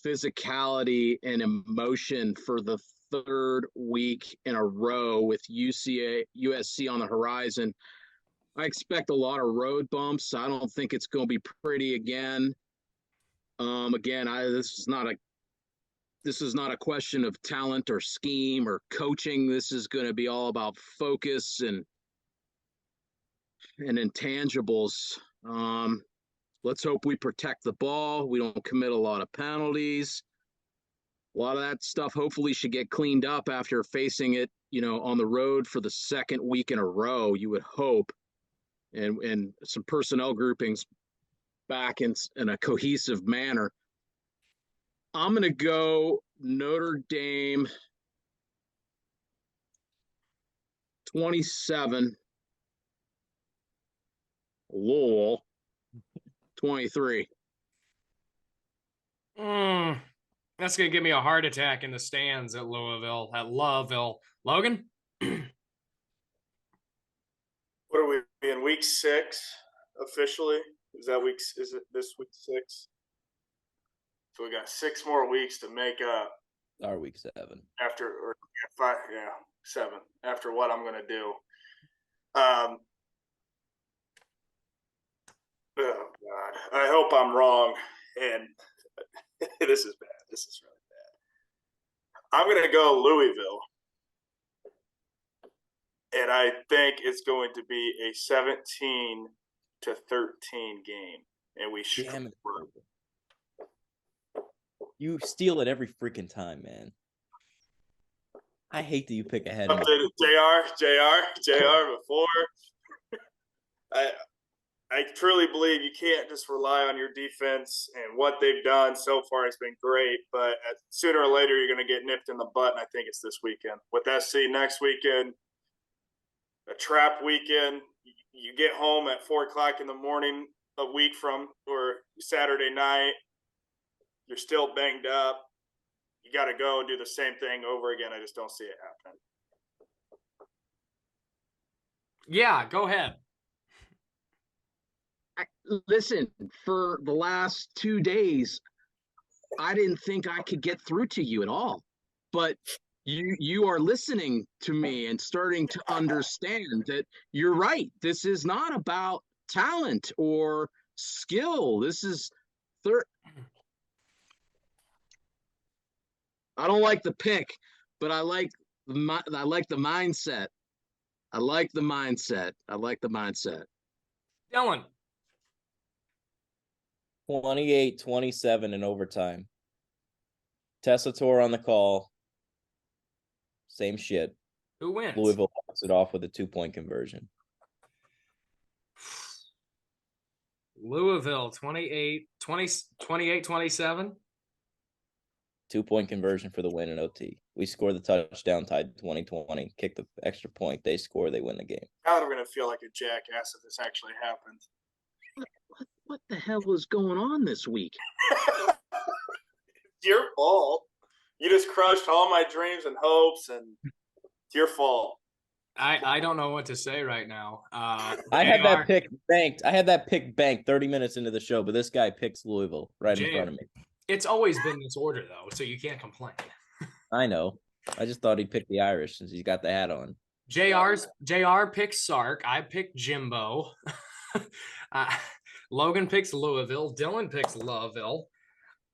physicality and emotion for the third week in a row with USC on the horizon. I expect a lot of road bumps. I don't think it's going to be pretty again. This is not a question of talent or scheme or coaching. This is going to be all about focus and intangibles. Let's hope we protect the ball. We don't commit a lot of penalties. A lot of that stuff hopefully should get cleaned up after facing it, on the road for the second week in a row, you would hope. And some personnel groupings back in a cohesive manner. I'm going to go Notre Dame 27, Louisville 23. That's going to give me a heart attack in the stands at Loveville. Logan? What are we in week 6 officially? Is it this week 6? So we got 6 more weeks to make up. Our week 7. After 5, 7. After what I'm gonna do. Oh God. I hope I'm wrong. And this is bad. This is really bad. I'm gonna go Louisville. And I think it's going to be a 17-13 game. And we should. Damn it. You steal it every freaking time, man. I hate that you pick ahead. JR before. I truly believe you can't just rely on your defense, and what they've done so far has been great, but sooner or later you're going to get nipped in the butt, and I think it's this weekend. With SC next weekend, a trap weekend, you get home at 4 o'clock in the morning a week from, or Saturday night, you're still banged up. You got to go and do the same thing over again. I just don't see it happening. Yeah, go ahead. Listen, for the last 2 days, I didn't think I could get through to you at all. But you are listening to me and starting to understand that you're right. This is not about talent or skill. This is I don't like the pick, but I like the mindset. I like the mindset. Dylan. 28-27 in overtime. Tessitore on the call. Same shit. Who wins? Louisville pops it off with a 2-point conversion. Louisville 28-27. 2-point conversion for the win in OT. We score the touchdown, tied 20-20. Kick the extra point. They score. They win the game. Now I'm going to feel like a jackass if this actually happened. What the hell is going on this week? It's your fault. You just crushed all my dreams and hopes, and it's your fault. I don't know what to say right now. I had that pick banked. I had that pick banked 30 minutes into the show, but this guy picks Louisville right in front of me. It's always been this order, though, so you can't complain. I know. I just thought he'd pick the Irish since he's got the hat on. JR picks Sark. I picked Jimbo. Logan picks Louisville. Dylan picks Louisville.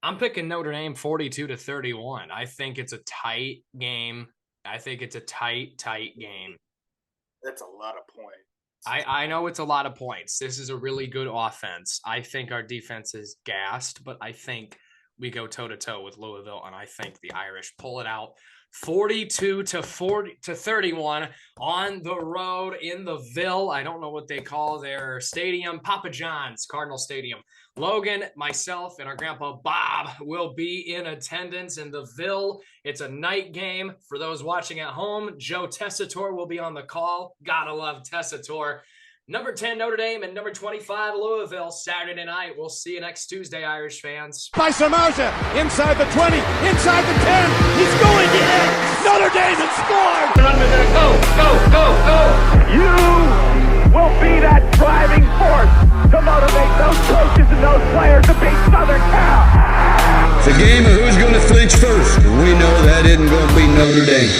I'm picking Notre Dame 42-31. I think it's a tight game. I think it's a tight game. That's a lot of points. I know it's a lot of points. This is a really good offense. I think our defense is gassed, but I think we go toe-to-toe with Louisville, and I think the Irish pull it out 42-31 on the road in the Ville. I don't know what they call their stadium. Papa John's Cardinal Stadium. Logan, myself, and our grandpa Bob will be in attendance in the Ville. It's a night game. For those watching at home, Joe Tessitore will be on the call. Gotta love Tessitore. Number 10, Notre Dame, and number 25, Louisville, Saturday night. We'll see you next Tuesday, Irish fans. By Samardzija, inside the 20, inside the 10. He's going in. Notre Dame has scored. Go! You will be that driving force to motivate those coaches and those players to beat Southern Cal. It's a game of who's going to flinch first. We know that isn't going to be Notre Dame.